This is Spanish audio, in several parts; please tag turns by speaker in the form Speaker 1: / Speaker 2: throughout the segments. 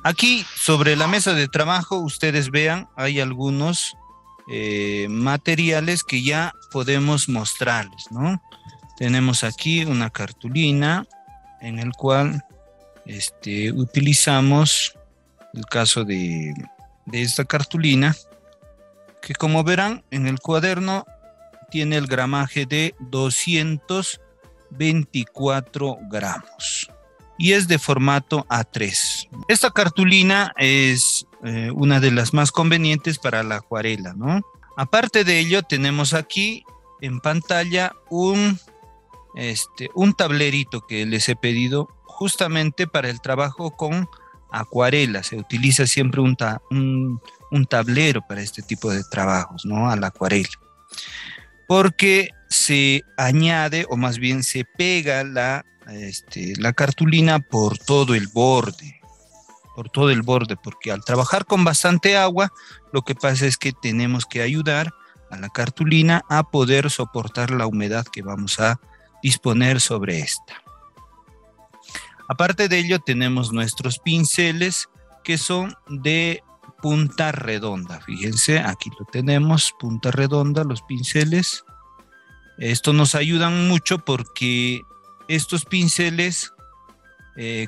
Speaker 1: Aquí sobre la mesa de trabajo, ustedes vean, hay algunos materiales que ya podemos mostrarles, ¿no? Tenemos aquí una cartulina en el cual utilizamos el caso de esta cartulina, que como verán en el cuaderno tiene el gramaje de 224 gramos y es de formato A3. Esta cartulina es una de las más convenientes para la acuarela, ¿no? Aparte de ello, tenemos aquí en pantalla un tablerito que les he pedido justamente para el trabajo con acuarela. Se utiliza siempre un tablero para este tipo de trabajos, ¿no? A la acuarela. Porque se añade, o más bien se pega la cartulina por todo el borde, porque al trabajar con bastante agua, lo que pasa es que tenemos que ayudar a la cartulina a poder soportar la humedad que vamos a disponer sobre esta. Aparte de ello, tenemos nuestros pinceles que son de punta redonda. Fíjense, aquí lo tenemos, punta redonda, los pinceles. Esto nos ayudan mucho porque estos pinceles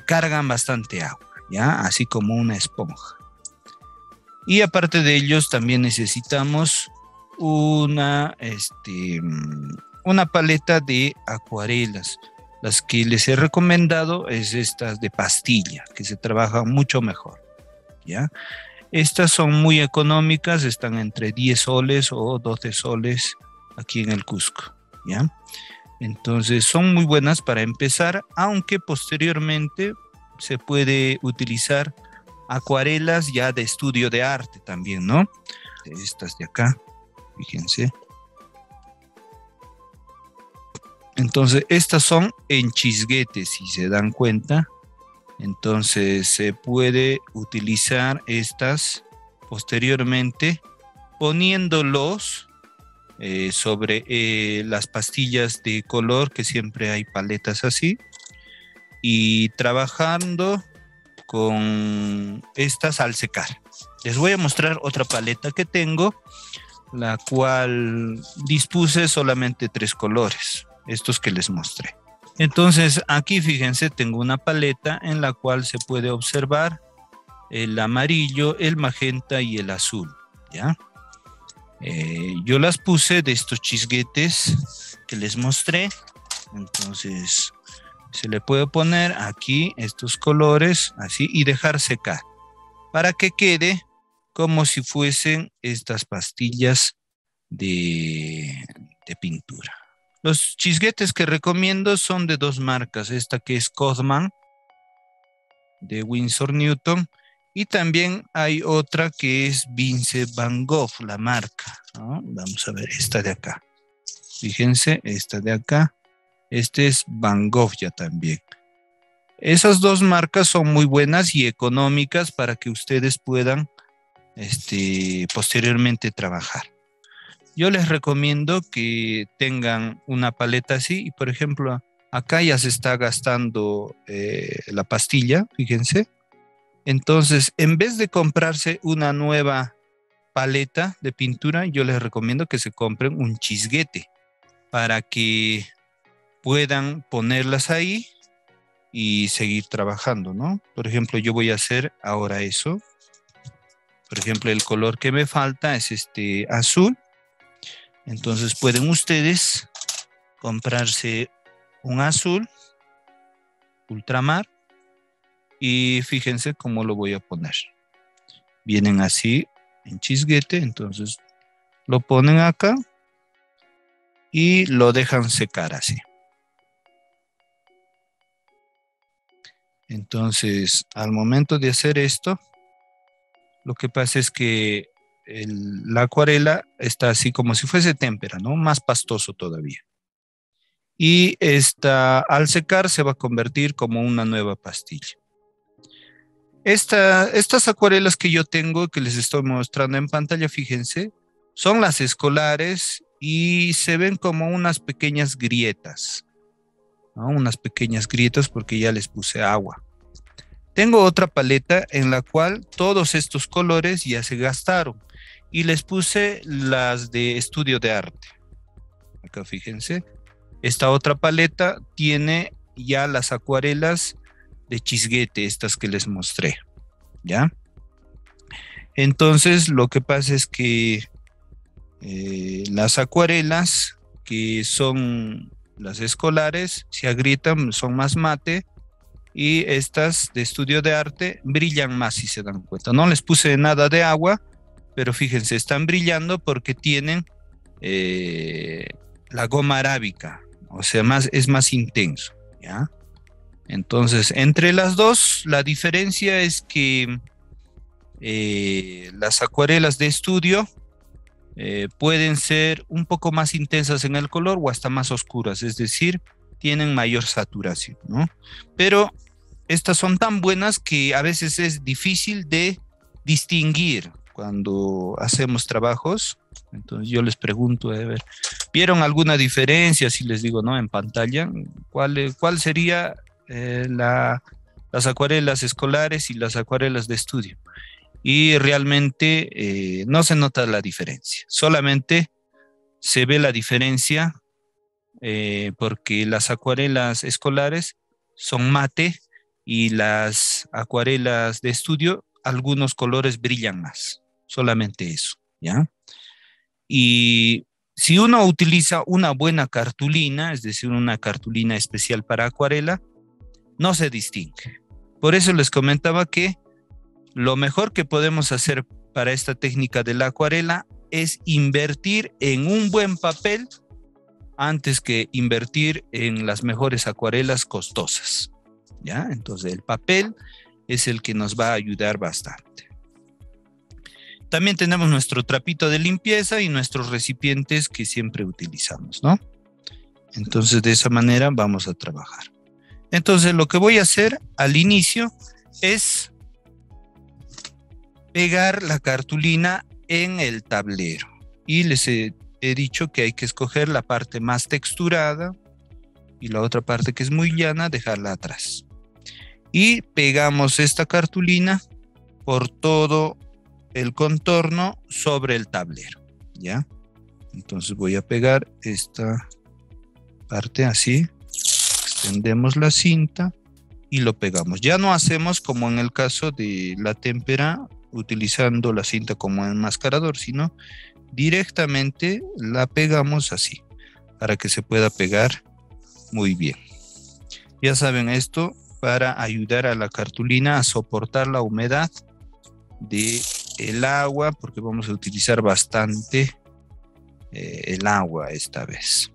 Speaker 1: cargan bastante agua, ¿ya? Así como una esponja. Y aparte de ellos, también necesitamos una paleta de acuarelas. Las que les he recomendado es estas de pastilla, que se trabajan mucho mejor, ¿ya? Estas son muy económicas, están entre 10 soles o 12 soles aquí en el Cusco, ¿ya? Entonces son muy buenas para empezar, aunque posteriormente se puede utilizar acuarelas ya de estudio de arte también, ¿no? Estas de acá, fíjense. Entonces, estas son en chisguetes, si se dan cuenta. Entonces, se puede utilizar estas posteriormente poniéndolos sobre las pastillas de color, que siempre hay paletas así, y trabajando con estas al secar. Les voy a mostrar otra paleta que tengo, la cual dispuse solamente 3 colores. Estos que les mostré. Entonces aquí fíjense, tengo una paleta en la cual se puede observar el amarillo, el magenta y el azul, ¿ya? Yo las puse de estos chisguetes que les mostré. Entonces se le puede poner aquí estos colores así y dejar secar para que quede como si fuesen estas pastillas de pintura. Los chisguetes que recomiendo son de 2 marcas, esta que es Codman de Winsor Newton y también hay otra que es Vincent Van Gogh, la marca, ¿no? Vamos a ver esta de acá. Fíjense, esta de acá, este es Van Gogh ya también. Esas 2 marcas son muy buenas y económicas para que ustedes puedan posteriormente trabajar. Yo les recomiendo que tengan una paleta así y por ejemplo acá ya se está gastando la pastilla, fíjense. Entonces en vez de comprarse una nueva paleta de pintura, yo les recomiendo que se compren un chisguete para que puedan ponerlas ahí y seguir trabajando, ¿no? Por ejemplo, yo voy a hacer ahora eso. Por ejemplo, el color que me falta es este azul. Entonces pueden ustedes comprarse un azul ultramar y fíjense cómo lo voy a poner. Vienen así en chisguete, entonces lo ponen acá y lo dejan secar así. Entonces, al momento de hacer esto, lo que pasa es que la acuarela está así como si fuese témpera, ¿no? Más pastoso todavía. Y al secar se va a convertir como una nueva pastilla. Estas acuarelas que yo tengo, que les estoy mostrando en pantalla, fíjense, son las escolares y se ven como unas pequeñas grietas, ¿no? Unas pequeñas grietas porque ya les puse agua. Tengo otra paleta en la cual todos estos colores ya se gastaron y les puse las de estudio de arte. Acá fíjense, esta otra paleta tiene ya las acuarelas de chisguete, estas que les mostré, ¿ya? Entonces lo que pasa es que las acuarelas que son las escolares se agrietan, son más mate, y estas de estudio de arte brillan más, si se dan cuenta. No les puse nada de agua, pero fíjense, están brillando porque tienen la goma arábica, o sea, es más intenso, ¿ya? Entonces, entre las dos, la diferencia es que las acuarelas de estudio pueden ser un poco más intensas en el color o hasta más oscuras, es decir, tienen mayor saturación, ¿no? Pero estas son tan buenas que a veces es difícil de distinguir cuando hacemos trabajos. Entonces yo les pregunto, a ver, ¿vieron alguna diferencia? Si les digo, ¿no? En pantalla, ¿cuál sería las acuarelas escolares y las acuarelas de estudio? Y realmente no se nota la diferencia, solamente se ve la diferencia porque las acuarelas escolares son mate y las acuarelas de estudio, algunos colores brillan más, solamente eso, ¿ya? Y si uno utiliza una buena cartulina, es decir, una cartulina especial para acuarela, no se distingue. Por eso les comentaba que lo mejor que podemos hacer para esta técnica de la acuarela es invertir en un buen papel antes que invertir en las mejores acuarelas costosas, ¿ya? Entonces el papel es el que nos va a ayudar bastante. También tenemos nuestro trapito de limpieza y nuestros recipientes que siempre utilizamos, ¿no? Entonces de esa manera vamos a trabajar. Entonces lo que voy a hacer al inicio es pegar la cartulina en el tablero y les he dicho que hay que escoger la parte más texturada y la otra parte que es muy llana dejarla atrás. Y pegamos esta cartulina por todo el contorno sobre el tablero, ¿ya? Entonces voy a pegar esta parte así, extendemos la cinta y lo pegamos. Ya no hacemos como en el caso de la témpera, utilizando la cinta como enmascarador, sino directamente la pegamos así, para que se pueda pegar muy bien. Ya saben, esto para ayudar a la cartulina a soportar la humedad del agua, porque vamos a utilizar bastante el agua esta vez.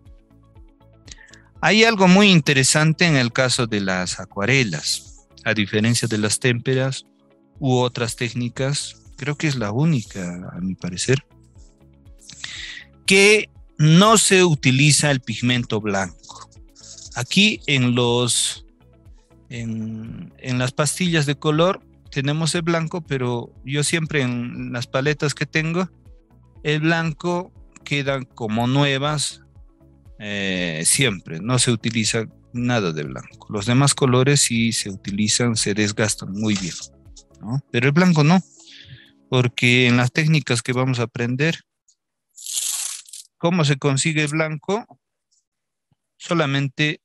Speaker 1: Hay algo muy interesante en el caso de las acuarelas, a diferencia de las témperas u otras técnicas, creo que es la única, a mi parecer, que no se utiliza el pigmento blanco. Aquí en las pastillas de color tenemos el blanco, pero yo siempre en las paletas que tengo, el blanco quedan como nuevas, siempre, no se utiliza nada de blanco. Los demás colores sí se utilizan, se desgastan muy bien, ¿no? Pero el blanco no, porque en las técnicas que vamos a aprender, ¿cómo se consigue el blanco? Solamente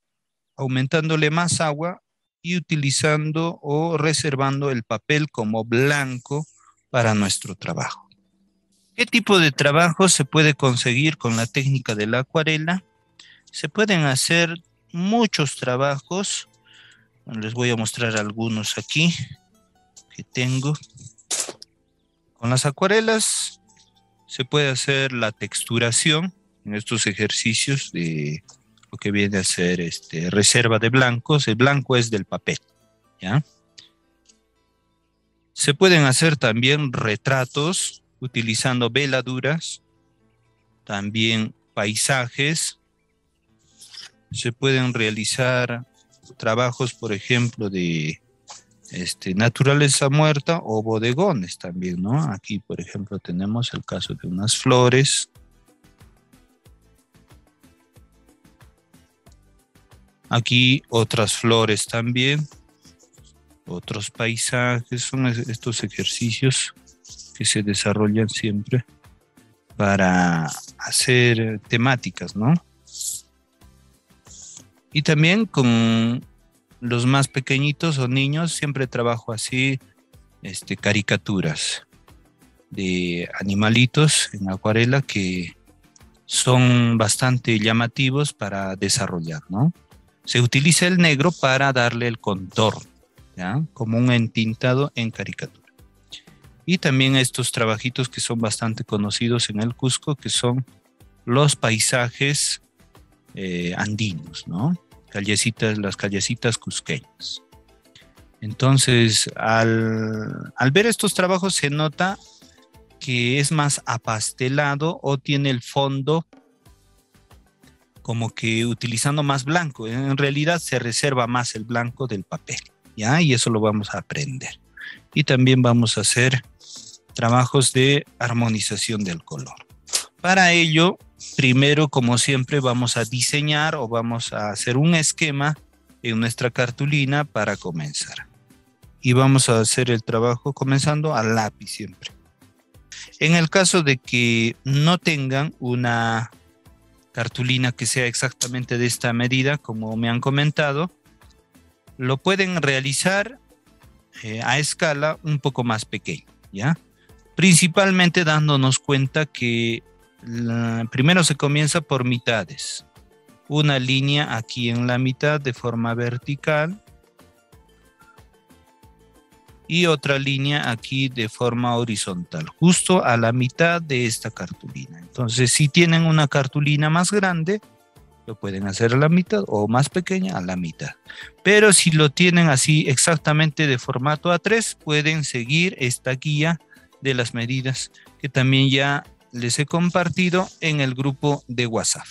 Speaker 1: aumentándole más agua y utilizando o reservando el papel como blanco para nuestro trabajo. ¿Qué tipo de trabajo se puede conseguir con la técnica de la acuarela? Se pueden hacer muchos trabajos. Les voy a mostrar algunos aquí que tengo. Con las acuarelas se puede hacer la texturación en estos ejercicios de lo que viene a ser reserva de blancos. El blanco es del papel, ¿ya? Se pueden hacer también retratos utilizando veladuras, también paisajes. Se pueden realizar trabajos, por ejemplo, de naturaleza muerta o bodegones también, ¿no? Aquí, por ejemplo, tenemos el caso de unas flores. Aquí otras flores también, otros paisajes. Son estos ejercicios que se desarrollan siempre para hacer temáticas, ¿no? Y también con los más pequeñitos o niños siempre trabajo así, caricaturas de animalitos en acuarela que son bastante llamativos para desarrollar, ¿no? Se utiliza el negro para darle el contorno, ¿ya? Como un entintado en caricatura. Y también estos trabajitos que son bastante conocidos en el Cusco, que son los paisajes andinos, ¿no? Las callecitas cusqueñas. Entonces, al ver estos trabajos se nota que es más apastelado o tiene el fondo como que utilizando más blanco. En realidad se reserva más el blanco del papel, ¿ya? Y eso lo vamos a aprender. Y también vamos a hacer trabajos de armonización del color. Para ello, primero, como siempre, vamos a diseñar o vamos a hacer un esquema en nuestra cartulina para comenzar. Y vamos a hacer el trabajo comenzando a lápiz siempre. En el caso de que no tengan una cartulina que sea exactamente de esta medida, como me han comentado, lo pueden realizar a escala un poco más pequeña, ¿ya? Principalmente dándonos cuenta que primero se comienza por mitades. Una línea aquí en la mitad de forma vertical y otra línea aquí de forma horizontal, justo a la mitad de esta cartulina. Entonces, si tienen una cartulina más grande, lo pueden hacer a la mitad, o más pequeña, a la mitad. Pero si lo tienen así exactamente de formato A3, pueden seguir esta guía de las medidas que también ya les he compartido en el grupo de WhatsApp.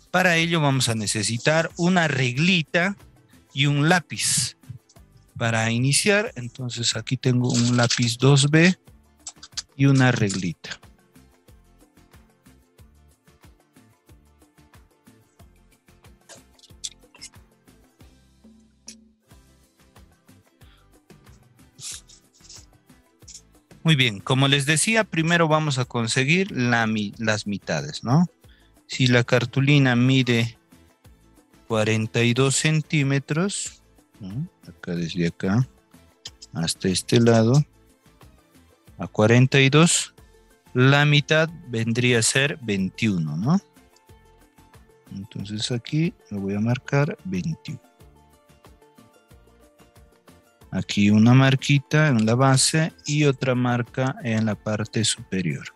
Speaker 1: Para ello vamos a necesitar una reglita y un lápiz. Para iniciar, entonces aquí tengo un lápiz 2B y una reglita. Muy bien, como les decía, primero vamos a conseguir las mitades, ¿no? Si la cartulina mide 42 centímetros, ¿no? Acá desde acá hasta este lado, a 42, la mitad vendría a ser 21, ¿no? Entonces aquí lo voy a marcar 21. Aquí una marquita en la base y otra marca en la parte superior.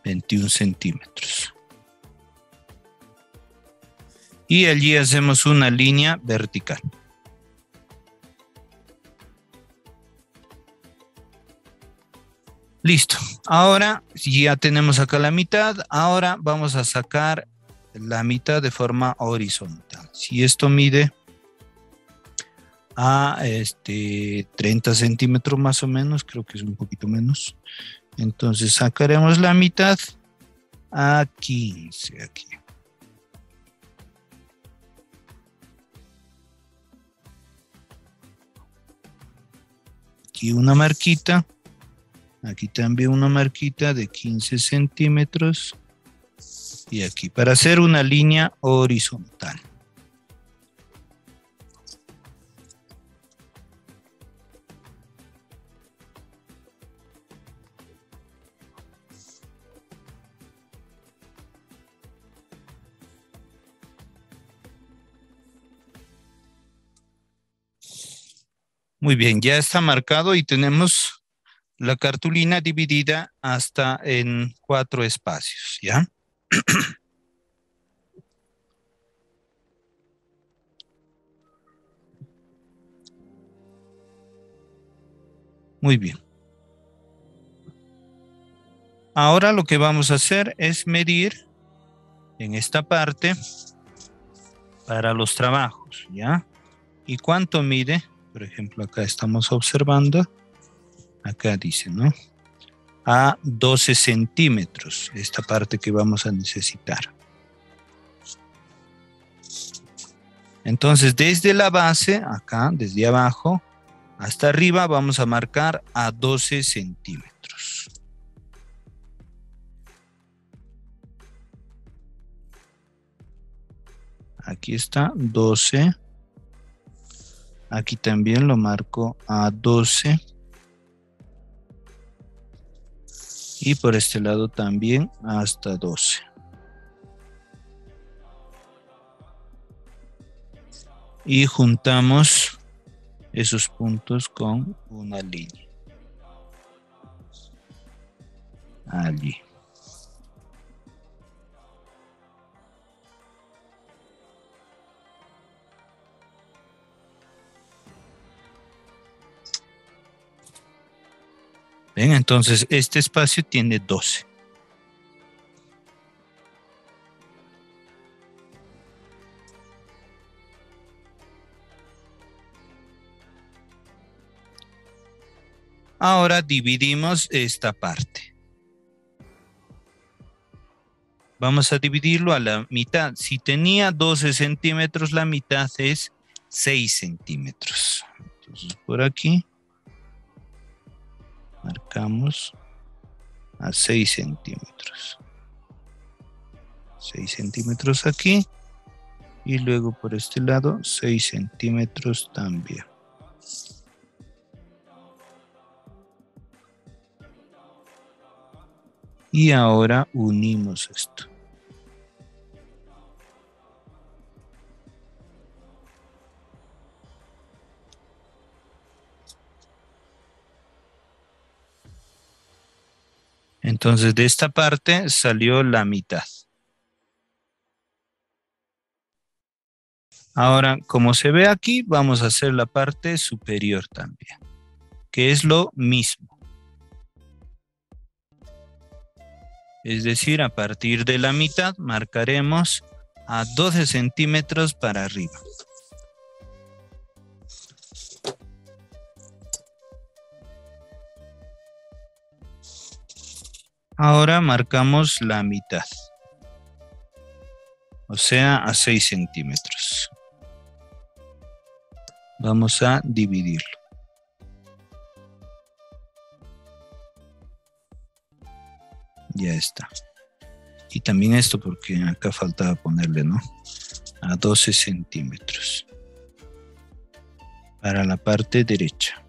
Speaker 1: 21 centímetros. Y allí hacemos una línea vertical. Listo. Ahora ya tenemos acá la mitad. Ahora vamos a sacar la mitad de forma horizontal. Si esto mide a 30 centímetros más o menos, creo que es un poquito menos. Entonces sacaremos la mitad a 15 aquí. Aquí una marquita, aquí también una marquita de 15 centímetros y aquí para hacer una línea horizontal. Muy bien, ya está marcado y tenemos la cartulina dividida hasta en 4 espacios, ¿ya? Muy bien. Ahora lo que vamos a hacer es medir en esta parte para los trabajos, ¿ya? ¿Y cuánto mide? Por ejemplo, acá estamos observando, acá dice, ¿no? A 12 centímetros, esta parte que vamos a necesitar. Entonces, desde la base, acá, desde abajo, hasta arriba, vamos a marcar a 12 centímetros. Aquí está, 12. Aquí también lo marco a 12. Y por este lado también hasta 12. Y juntamos esos puntos con una línea. Allí. Ven, entonces este espacio tiene 12. Ahora dividimos esta parte. Vamos a dividirlo a la mitad. Si tenía 12 centímetros, la mitad es 6 centímetros. Entonces por aquí marcamos a 6 centímetros. 6 centímetros aquí. Y luego por este lado 6 centímetros también. Y ahora unimos esto. Entonces de esta parte salió la mitad. Ahora, como se ve aquí, vamos a hacer la parte superior también, que es lo mismo. Es decir, a partir de la mitad marcaremos a 12 centímetros para arriba. Ahora marcamos la mitad, o sea, a 6 centímetros. Vamos a dividirlo. Ya está. Y también esto porque acá faltaba ponerle, ¿no? A 12 centímetros. Para la parte derecha.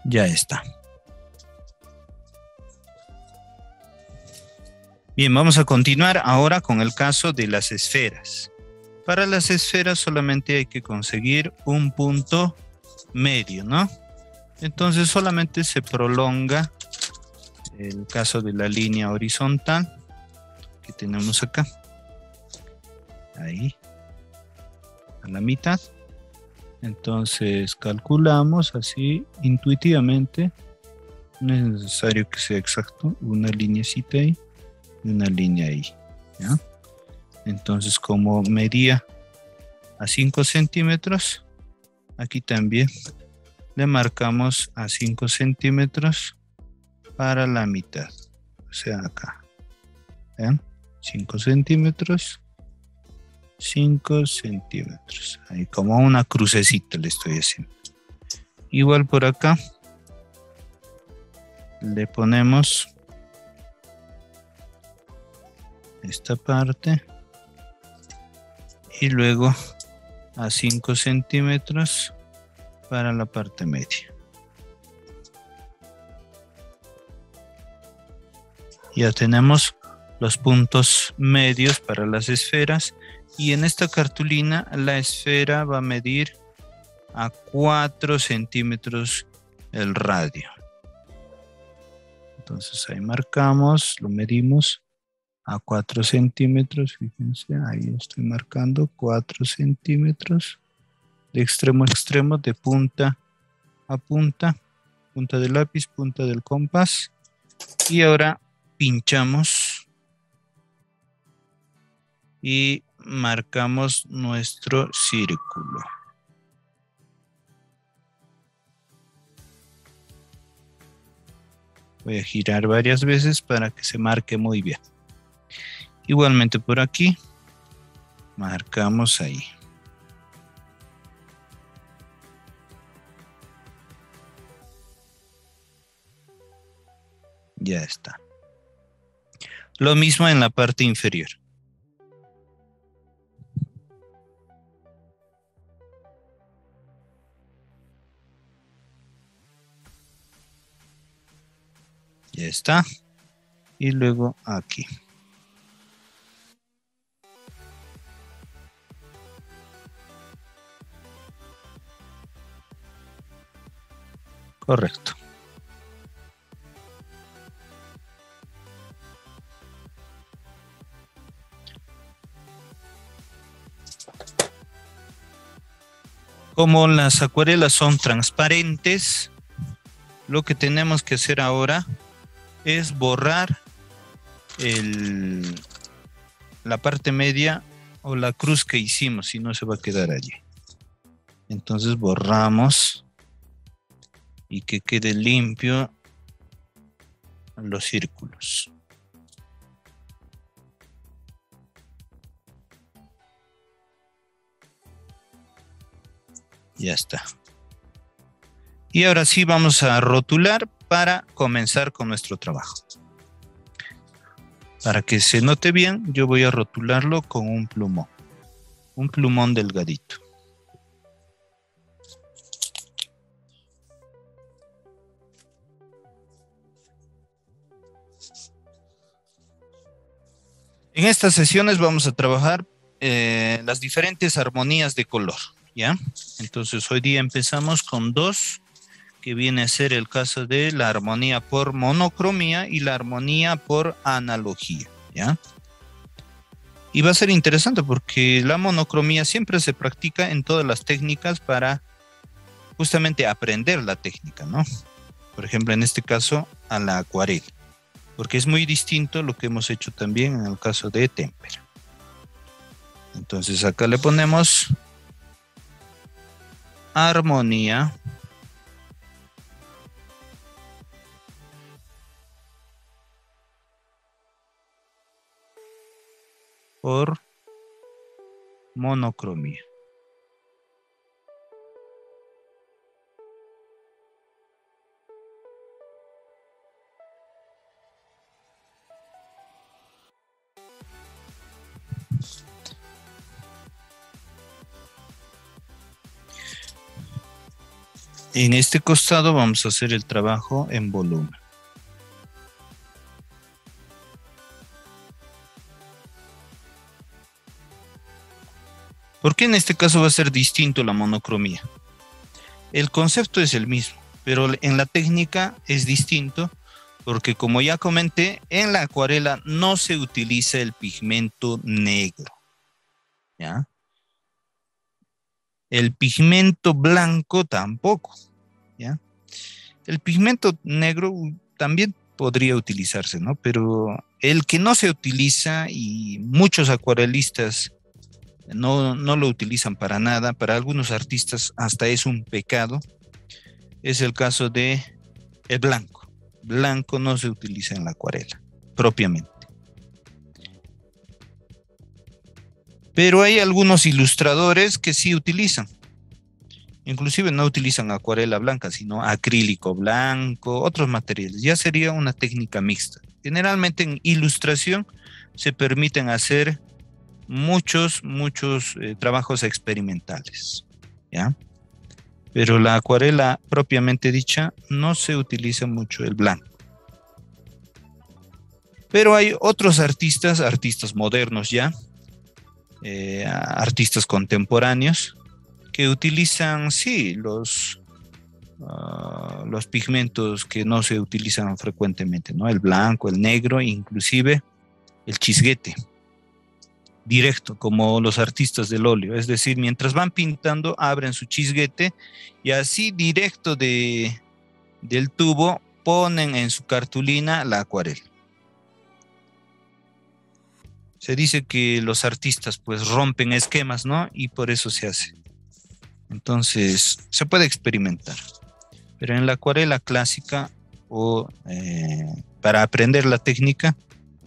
Speaker 1: Ya está. Bien, vamos a continuar ahora con el caso de las esferas. Para las esferas solamente hay que conseguir un punto medio, ¿no? Entonces solamente se prolonga el caso de la línea horizontal que tenemos acá. Ahí. A la mitad. Entonces calculamos así intuitivamente. No es necesario que sea exacto. Una lineecita ahí y una línea ahí. ¿Ya? Entonces como medía a 5 centímetros, aquí también le marcamos a 5 centímetros para la mitad. O sea, acá. ¿Ven? 5 centímetros. 5 centímetros. Ahí como una crucecita le estoy haciendo. Igual por acá. Le ponemos esta parte. Y luego a 5 centímetros para la parte media. Ya tenemos los puntos medios para las esferas. Y en esta cartulina la esfera va a medir a 4 centímetros el radio. Entonces ahí marcamos, lo medimos a 4 centímetros. Fíjense, ahí estoy marcando 4 centímetros de extremo a extremo, de punta a punta, punta del lápiz, punta del compás. Y ahora pinchamos y marcamos nuestro círculo. Voy a girar varias veces para que se marque muy bien. Igualmente por aquí, marcamos ahí. Ya está. Lo mismo en la parte inferior. Ya está. Y luego aquí. Correcto. Como las acuarelas son transparentes, lo que tenemos que hacer ahora es borrar la parte media o la cruz que hicimos, si no se va a quedar allí. Entonces borramos y que quede limpio los círculos. Ya está. Y ahora sí vamos a rotular para comenzar con nuestro trabajo. Para que se note bien, yo voy a rotularlo con un plumón delgadito. En estas sesiones vamos a trabajar las diferentes armonías de color, ¿ya? Entonces hoy día empezamos con dos, que viene a ser el caso de la armonía por monocromía y la armonía por analogía, ¿ya? Y va a ser interesante porque la monocromía siempre se practica en todas las técnicas para justamente aprender la técnica, ¿no? Por ejemplo, en este caso, a la acuarela, porque es muy distinto lo que hemos hecho también en el caso de témpera. Entonces acá le ponemos armonía por monocromía. En este costado vamos a hacer el trabajo en volumen. ¿Por qué en este caso va a ser distinto la monocromía? El concepto es el mismo, pero en la técnica es distinto porque, como ya comenté, en la acuarela no se utiliza el pigmento negro, ¿ya? El pigmento blanco tampoco, ¿ya? El pigmento negro también podría utilizarse, ¿no? Pero el que no se utiliza y muchos acuarelistas no lo utilizan para nada, para algunos artistas hasta es un pecado, es el caso de el blanco. Blanco no se utiliza en la acuarela, propiamente. Pero hay algunos ilustradores que sí utilizan. Inclusive no utilizan acuarela blanca, sino acrílico blanco, otros materiales. Ya sería una técnica mixta. Generalmente en ilustración se permiten hacer muchos trabajos experimentales, ¿ya? Pero la acuarela propiamente dicha no se utiliza mucho el blanco. Pero hay otros artistas modernos ya, artistas contemporáneos, que utilizan, sí, los pigmentos que no se utilizan frecuentemente, ¿no? El blanco, el negro, inclusive el chisguete directo, como los artistas del óleo. Es decir, mientras van pintando, abren su chisguete y así directo del tubo ponen en su cartulina la acuarela. Se dice que los artistas pues rompen esquemas, ¿no? Y por eso se hace. Entonces, se puede experimentar. Pero en la acuarela clásica o para aprender la técnica,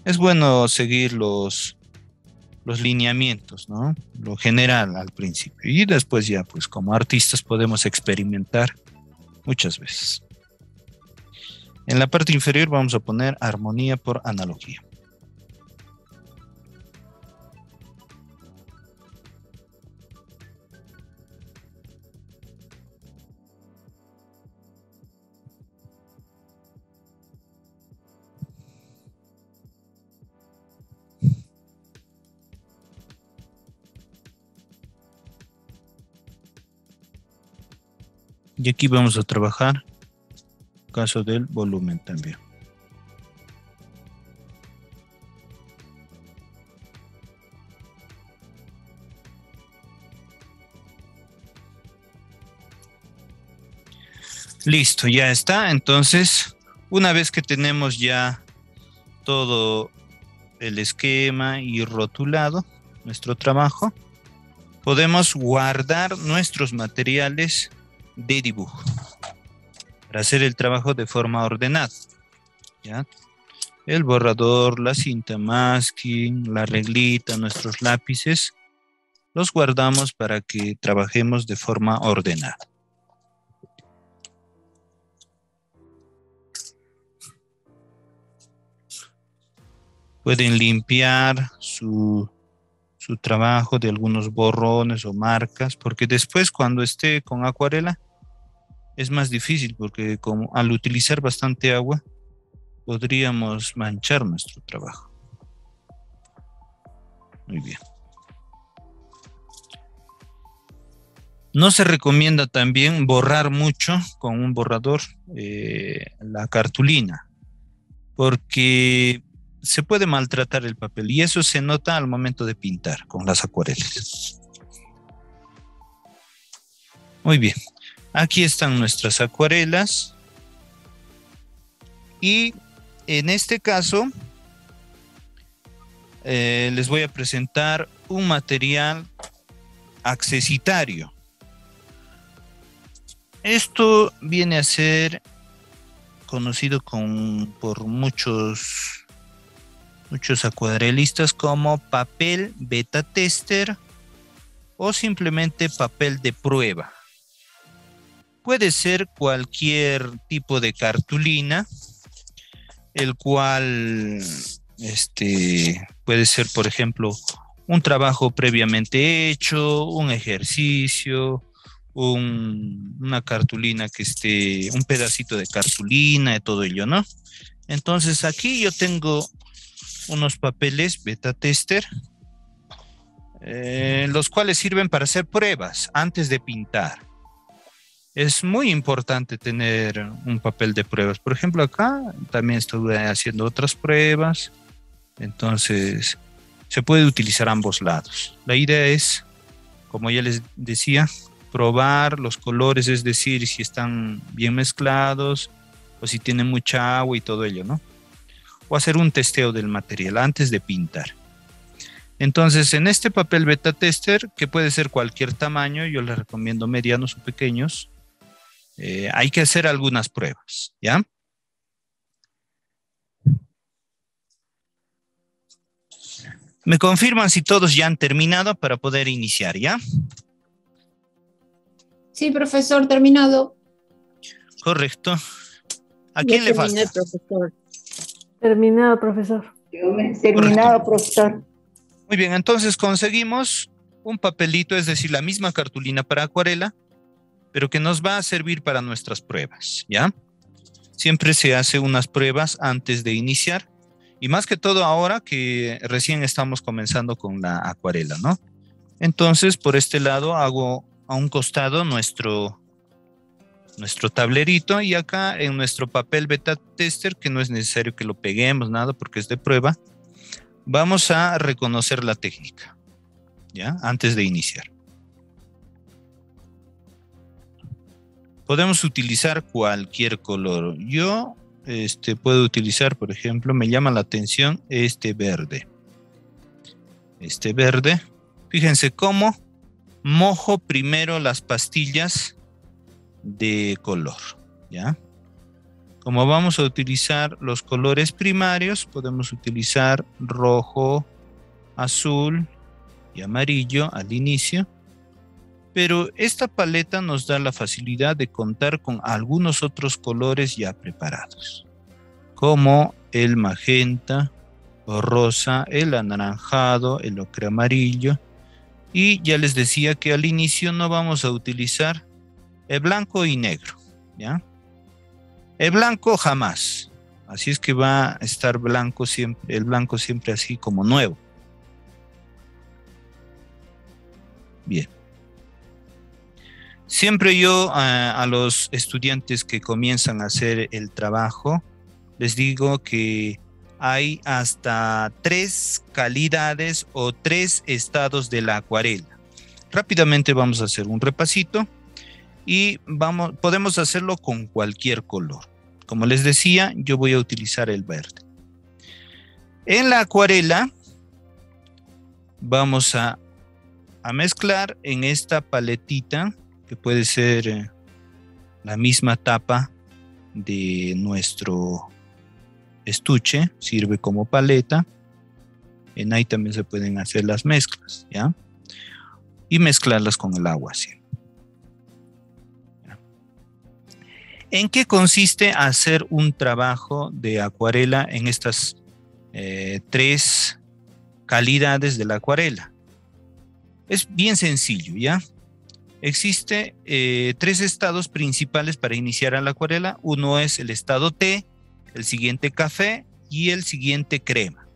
Speaker 1: es bueno seguir los lineamientos, ¿no? Lo general al principio. Y después ya, pues como artistas podemos experimentar muchas veces. En la parte inferior vamos a poner armonía por analogía. Y aquí vamos a trabajar el caso del volumen también. Listo, ya está. Entonces, una vez que tenemos ya todo el esquema y rotulado nuestro trabajo, podemos guardar nuestros materiales de dibujo para hacer el trabajo de forma ordenada, ¿ya? El borrador, la cinta masking, la reglita, nuestros lápices, los guardamos para que trabajemos de forma ordenada. Pueden limpiar su trabajo de algunos borrones o marcas, porque después cuando esté con acuarela es más difícil, porque como al utilizar bastante agua podríamos manchar nuestro trabajo. Muy bien. No se recomienda también borrar mucho con un borrador la cartulina, porque se puede maltratar el papel y eso se nota al momento de pintar con las acuarelas. Muy bien, aquí están nuestras acuarelas y en este caso les voy a presentar un material accesitario. Esto viene a ser conocido por muchos acuarelistas como papel beta tester o simplemente papel de prueba. Puede ser cualquier tipo de cartulina, el cual puede ser, por ejemplo, un trabajo previamente hecho, un ejercicio, una cartulina un pedacito de cartulina, de todo ello, ¿no? Entonces aquí yo tengo unos papeles beta tester, los cuales sirven para hacer pruebas antes de pintar. Es muy importante tener un papel de pruebas. Por ejemplo, acá también estuve haciendo otras pruebas, entonces se puede utilizar ambos lados. La idea es, como ya les decía, probar los colores, es decir, si están bien mezclados o si tienen mucha agua y todo ello, ¿no? O hacer un testeo del material antes de pintar. Entonces, en este papel beta tester, que puede ser cualquier tamaño, yo les recomiendo medianos o pequeños, hay que hacer algunas pruebas, ¿ya? Me confirman si todos ya han terminado para poder iniciar, ¿ya?
Speaker 2: Sí, profesor, terminado.
Speaker 1: Correcto. ¿A quién le falta?
Speaker 3: Profesor. Terminado, profesor.
Speaker 4: Terminado, profesor.
Speaker 1: Muy bien, entonces conseguimos un papelito, es decir, la misma cartulina para acuarela, pero que nos va a servir para nuestras pruebas, ¿ya? Siempre se hace unas pruebas antes de iniciar, y más que todo ahora que recién estamos comenzando con la acuarela, ¿no? Entonces, por este lado hago a un costado nuestro tablerito, y acá en nuestro papel beta tester, que no es necesario que lo peguemos, nada, porque es de prueba, vamos a reconocer la técnica, ¿ya? Antes de iniciar. Podemos utilizar cualquier color. Yo puedo utilizar, por ejemplo, me llama la atención este verde. Este verde. Fíjense cómo mojo primero las pastillas de color, ¿ya? Como vamos a utilizar los colores primarios, podemos utilizar rojo, azul y amarillo al inicio. Pero esta paleta nos da la facilidad de contar con algunos otros colores ya preparados, como el magenta o rosa, el anaranjado, el ocre amarillo. Y ya les decía que al inicio no vamos a utilizar el blanco y negro, ¿ya? El blanco jamás. Así es que va a estar blanco siempre, el blanco siempre así como nuevo. Bien. Siempre yo a los estudiantes que comienzan a hacer el trabajo, les digo que hay hasta 3 calidades o 3 estados de la acuarela. Rápidamente vamos a hacer un repasito y podemos hacerlo con cualquier color. Como les decía, yo voy a utilizar el verde. En la acuarela vamos a mezclar en esta paletita, que puede ser la misma tapa de nuestro estuche, sirve como paleta. En ahí también se pueden hacer las mezclas, ¿ya? Y mezclarlas con el agua, ¿sí? ¿En qué consiste hacer un trabajo de acuarela en estas 3 calidades de la acuarela? Es bien sencillo, ¿ya? Existe 3 estados principales para iniciar a la acuarela. Uno es el estado té, el siguiente café y el siguiente crema.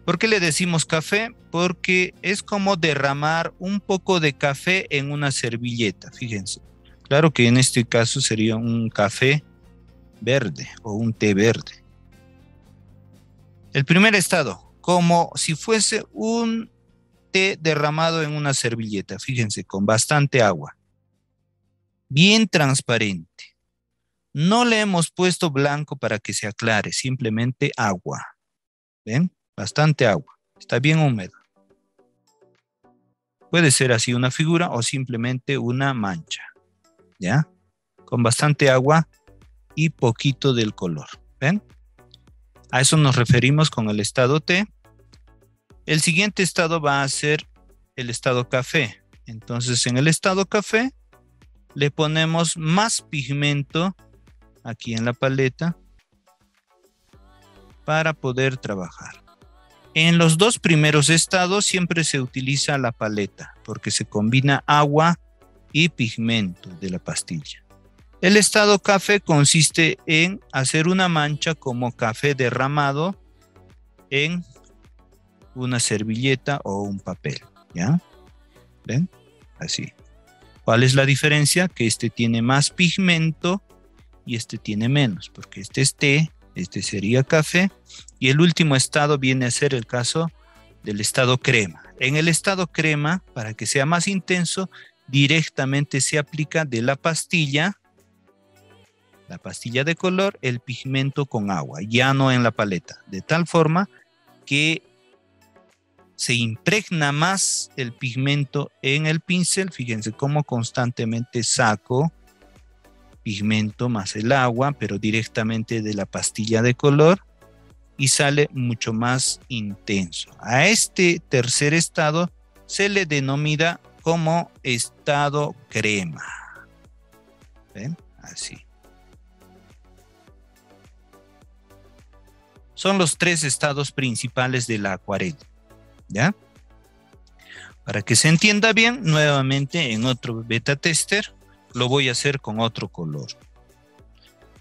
Speaker 1: ¿Por qué le decimos café? Porque es como derramar un poco de café en una servilleta, fíjense. Claro que en este caso sería un café verde o un té verde. El primer estado, como si fuese un té derramado en una servilleta, fíjense, con bastante agua. Bien transparente. No le hemos puesto blanco para que se aclare, simplemente agua. ¿Ven? Bastante agua. Está bien húmedo. Puede ser así una figura o simplemente una mancha. ¿Ya? Con bastante agua y poquito del color. ¿Ven? A eso nos referimos con el estado té. El siguiente estado va a ser el estado café. Entonces, en el estado café le ponemos más pigmento aquí en la paleta para poder trabajar. En los 2 primeros estados siempre se utiliza la paleta porque se combina agua y pigmento de la pastilla. El estado café consiste en hacer una mancha como café derramado en una servilleta o un papel, ¿ya? ¿Ven? Así. ¿Cuál es la diferencia? Que este tiene más pigmento y este tiene menos, porque este es té, este sería café, y el último estado viene a ser el caso del estado crema. En el estado crema, para que sea más intenso, directamente se aplica de la pastilla de color, el pigmento con agua, ya no en la paleta, de tal forma que se impregna más el pigmento en el pincel. Fíjense cómo constantemente saco pigmento más el agua, pero directamente de la pastilla de color, y sale mucho más intenso. A este tercer estado se le denomina como estado crema. ¿Ven? Así. Son los 3 estados principales de la acuarela. ¿Ya? Para que se entienda bien, nuevamente en otro beta tester lo voy a hacer con otro color.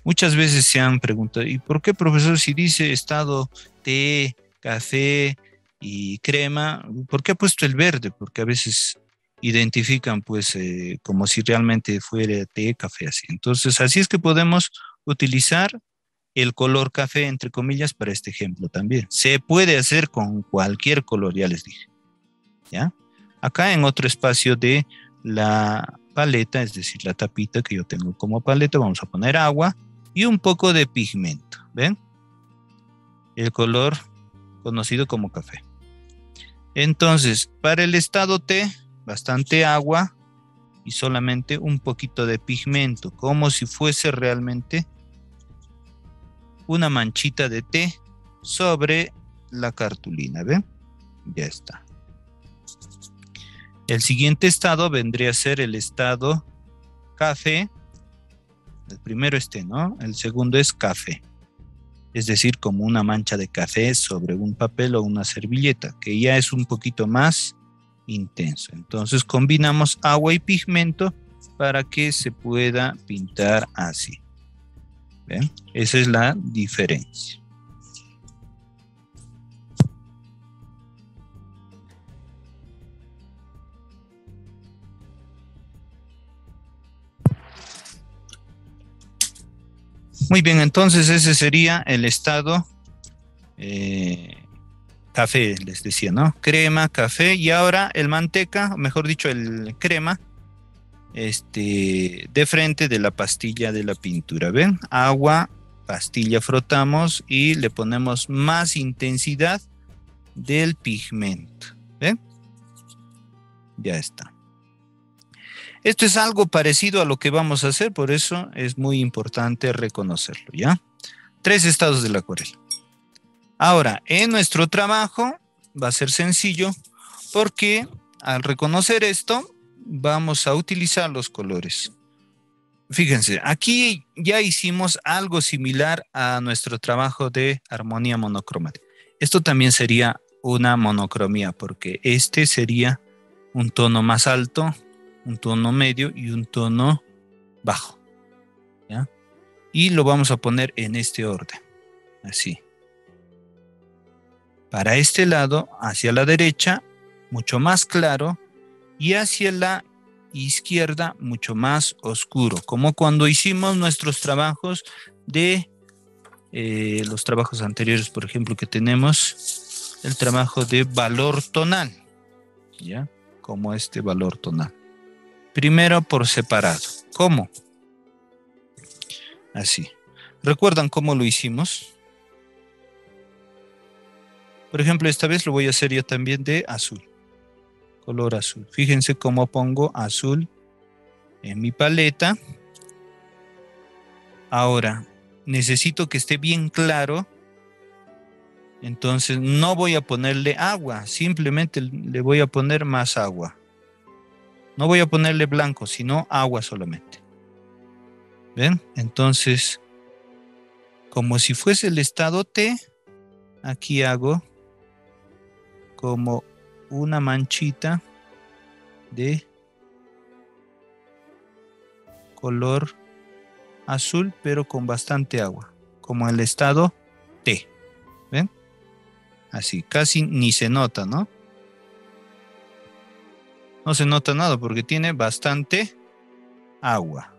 Speaker 1: Muchas veces se han preguntado, ¿y por qué, profesor, si dice estado té, café y crema, por qué ha puesto el verde? Porque a veces identifican pues como si realmente fuera té, café, así. Entonces, así es que podemos utilizar el color café, entre comillas, para este ejemplo también. Se puede hacer con cualquier color, ya les dije. ¿Ya? Acá en otro espacio de la paleta, es decir, la tapita que yo tengo como paleta, vamos a poner agua y un poco de pigmento. ¿Ven? El color conocido como café. Entonces, para el estado té, bastante agua y solamente un poquito de pigmento, como si fuese realmente una manchita de té sobre la cartulina, ¿ven? Ya está. El siguiente estado vendría a ser el estado café. El primero es té, ¿no? El segundo es café. Es decir, como una mancha de café sobre un papel o una servilleta, que ya es un poquito más intenso. Entonces combinamos agua y pigmento para que se pueda pintar así. ¿Ven? Esa es la diferencia. Muy bien, entonces ese sería el estado café, les decía, ¿no? Crema, café, y ahora el manteca, mejor dicho, el crema, de frente de la pastilla de la pintura, ¿ven? Agua, pastilla frotamos y le ponemos más intensidad del pigmento, ¿ven? Ya está. Esto es algo parecido a lo que vamos a hacer, por eso es muy importante reconocerlo, ¿ya? 3 estados de la acuarela. Ahora, en nuestro trabajo va a ser sencillo porque al reconocer esto vamos a utilizar los colores. Fíjense, aquí ya hicimos algo similar a nuestro trabajo de armonía monocromática. Esto también sería una monocromía porque este sería un tono más alto, un tono medio y un tono bajo, ¿ya? Y lo vamos a poner en este orden, así. Para este lado, hacia la derecha, mucho más claro, y hacia la izquierda, mucho más oscuro, como cuando hicimos nuestros trabajos de los trabajos anteriores, por ejemplo, que tenemos el trabajo de valor tonal, ¿ya? Como este valor tonal. Primero por separado. ¿Cómo? Así. ¿Recuerdan cómo lo hicimos? Por ejemplo, esta vez lo voy a hacer yo también de azul. Color azul. Fíjense cómo pongo azul en mi paleta. Ahora, necesito que esté bien claro. Entonces, no voy a ponerle agua. Simplemente le voy a poner más agua. No voy a ponerle blanco, sino agua solamente. ¿Ven? Entonces, como si fuese el estado T, aquí hago como una manchita de color azul, pero con bastante agua, como el estado T. ¿Ven? Así, casi ni se nota, ¿no? No se nota nada porque tiene bastante agua.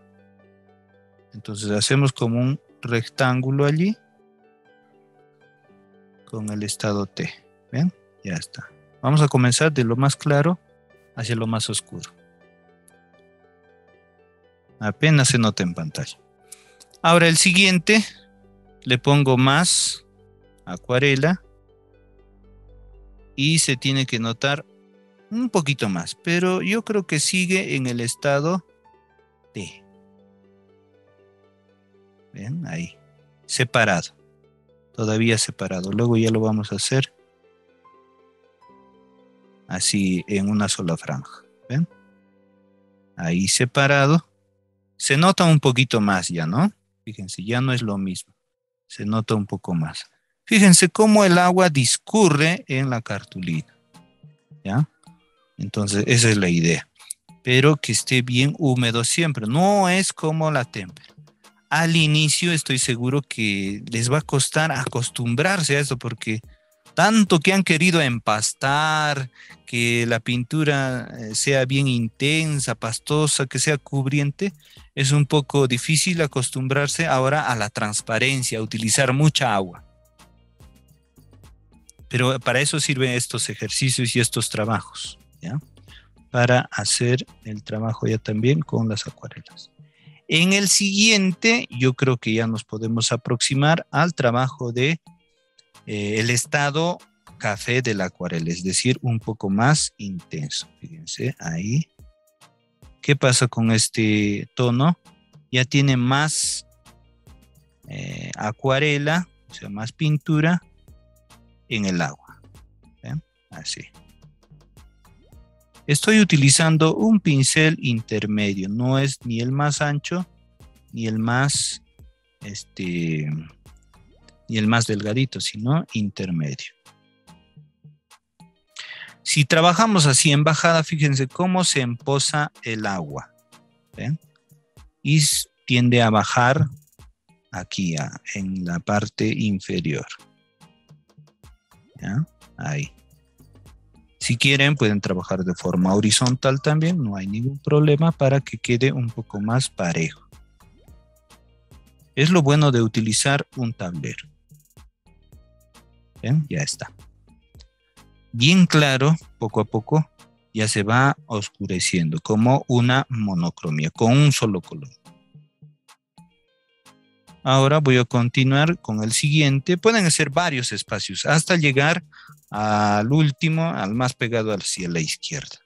Speaker 1: Entonces hacemos como un rectángulo allí con el estado T. ¿Ven? Ya está. Vamos a comenzar de lo más claro hacia lo más oscuro. Apenas se nota en pantalla. Ahora el siguiente, le pongo más acuarela y se tiene que notar un poquito más, pero yo creo que sigue en el estado T. ¿Ven? Ahí. Separado. Todavía separado. Luego ya lo vamos a hacer así en una sola franja. ¿Ven? Ahí separado. Se nota un poquito más ya, ¿no? Fíjense, ya no es lo mismo. Se nota un poco más. Fíjense cómo el agua discurre en la cartulina. ¿Ya? Entonces, esa es la idea. Pero que esté bien húmedo siempre. No es como la témpera. Al inicio estoy seguro que les va a costar acostumbrarse a esto porque tanto que han querido empastar, que la pintura sea bien intensa, pastosa, que sea cubriente, es un poco difícil acostumbrarse ahora a la transparencia, a utilizar mucha agua. Pero para eso sirven estos ejercicios y estos trabajos, ¿ya? Para hacer el trabajo ya también con las acuarelas. En el siguiente, yo creo que ya nos podemos aproximar al trabajo de el estado café de la acuarela, es decir, un poco más intenso. Fíjense ahí. ¿Qué pasa con este tono? Ya tiene más acuarela, o sea, más pintura en el agua. ¿Ven? Así. Estoy utilizando un pincel intermedio, no es ni el más ancho ni el más ni el más delgadito, sino intermedio. Si trabajamos así en bajada, fíjense cómo se empoza el agua. ¿Ven? Y tiende a bajar aquí en la parte inferior. ¿Ya? Ahí. Si quieren, pueden trabajar de forma horizontal también, no hay ningún problema para que quede un poco más parejo. Es lo bueno de utilizar un tablero. ¿Ven? Ya está. Bien claro, poco a poco, ya se va oscureciendo, como una monocromía, con un solo color. Ahora voy a continuar con el siguiente. Pueden hacer varios espacios hasta llegar al último, al más pegado hacia la izquierda.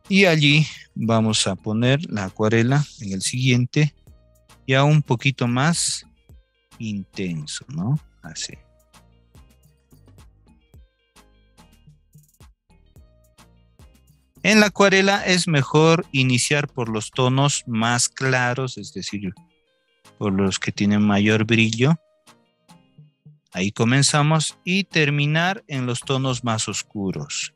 Speaker 1: Y allí vamos a poner la acuarela en el siguiente, ya un poquito más intenso, ¿no? Así. En la acuarela es mejor iniciar por los tonos más claros, es decir, por los que tienen mayor brillo. Ahí comenzamos y terminar en los tonos más oscuros.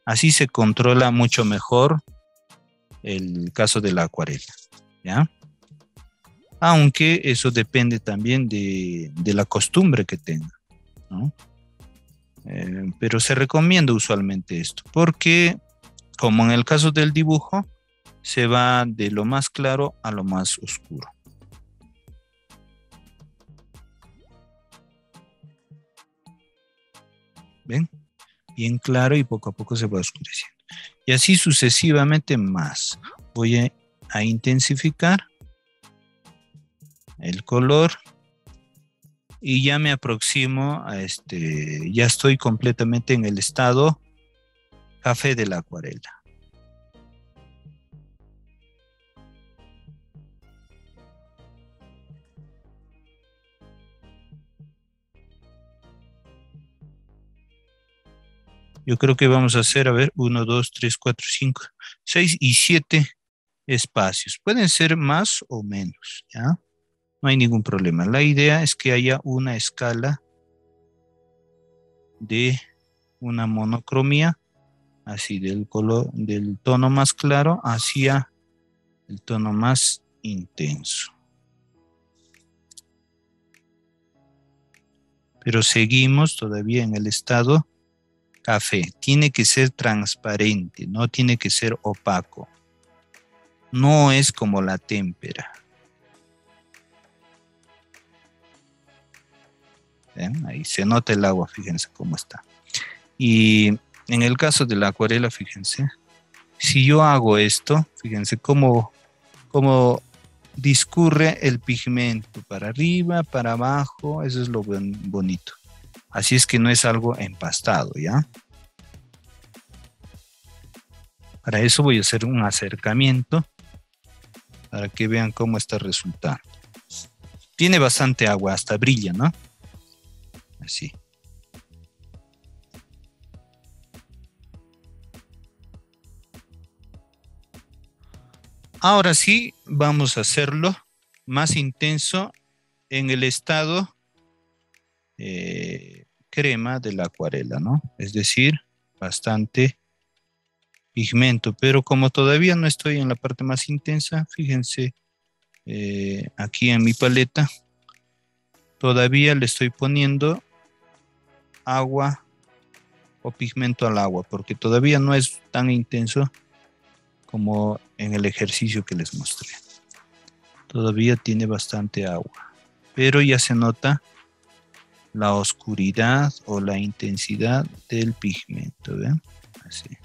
Speaker 1: Así se controla mucho mejor el caso de la acuarela, ¿ya? Aunque eso depende también de la costumbre que tenga, ¿no? Pero se recomienda usualmente esto, porque como en el caso del dibujo, se va de lo más claro a lo más oscuro. ¿Ven? Bien claro y poco a poco se va oscureciendo. Y así sucesivamente más. Voy a intensificar el color y ya me aproximo a ya estoy completamente en el estado café de la acuarela. Yo creo que vamos a hacer, a ver, 1, 2, 3, 4, 5, 6 y 7 espacios. Pueden ser más o menos, ¿ya? No hay ningún problema. La idea es que haya una escala de una monocromía, así del color, del tono más claro hacia el tono más intenso. Pero seguimos todavía en el estado café. Tiene que ser transparente, no tiene que ser opaco. No es como la témpera. ¿Ven? Ahí se nota el agua, fíjense cómo está. Y en el caso de la acuarela, fíjense, si yo hago esto, fíjense cómo discurre el pigmento para arriba, para abajo, eso es lo bonito. Así es que no es algo empastado, ¿ya? Para eso voy a hacer un acercamiento para que vean cómo está resultando. Tiene bastante agua, hasta brilla, ¿no? Así. Ahora sí, vamos a hacerlo más intenso en el estado crema de la acuarela, ¿no? Es decir, bastante pigmento, pero como todavía no estoy en la parte más intensa, fíjense aquí en mi paleta, todavía le estoy poniendo agua o pigmento al agua, porque todavía no es tan intenso como en el ejercicio que les mostré. Todavía tiene bastante agua, pero ya se nota la oscuridad o la intensidad del pigmento, ¿ven? Así.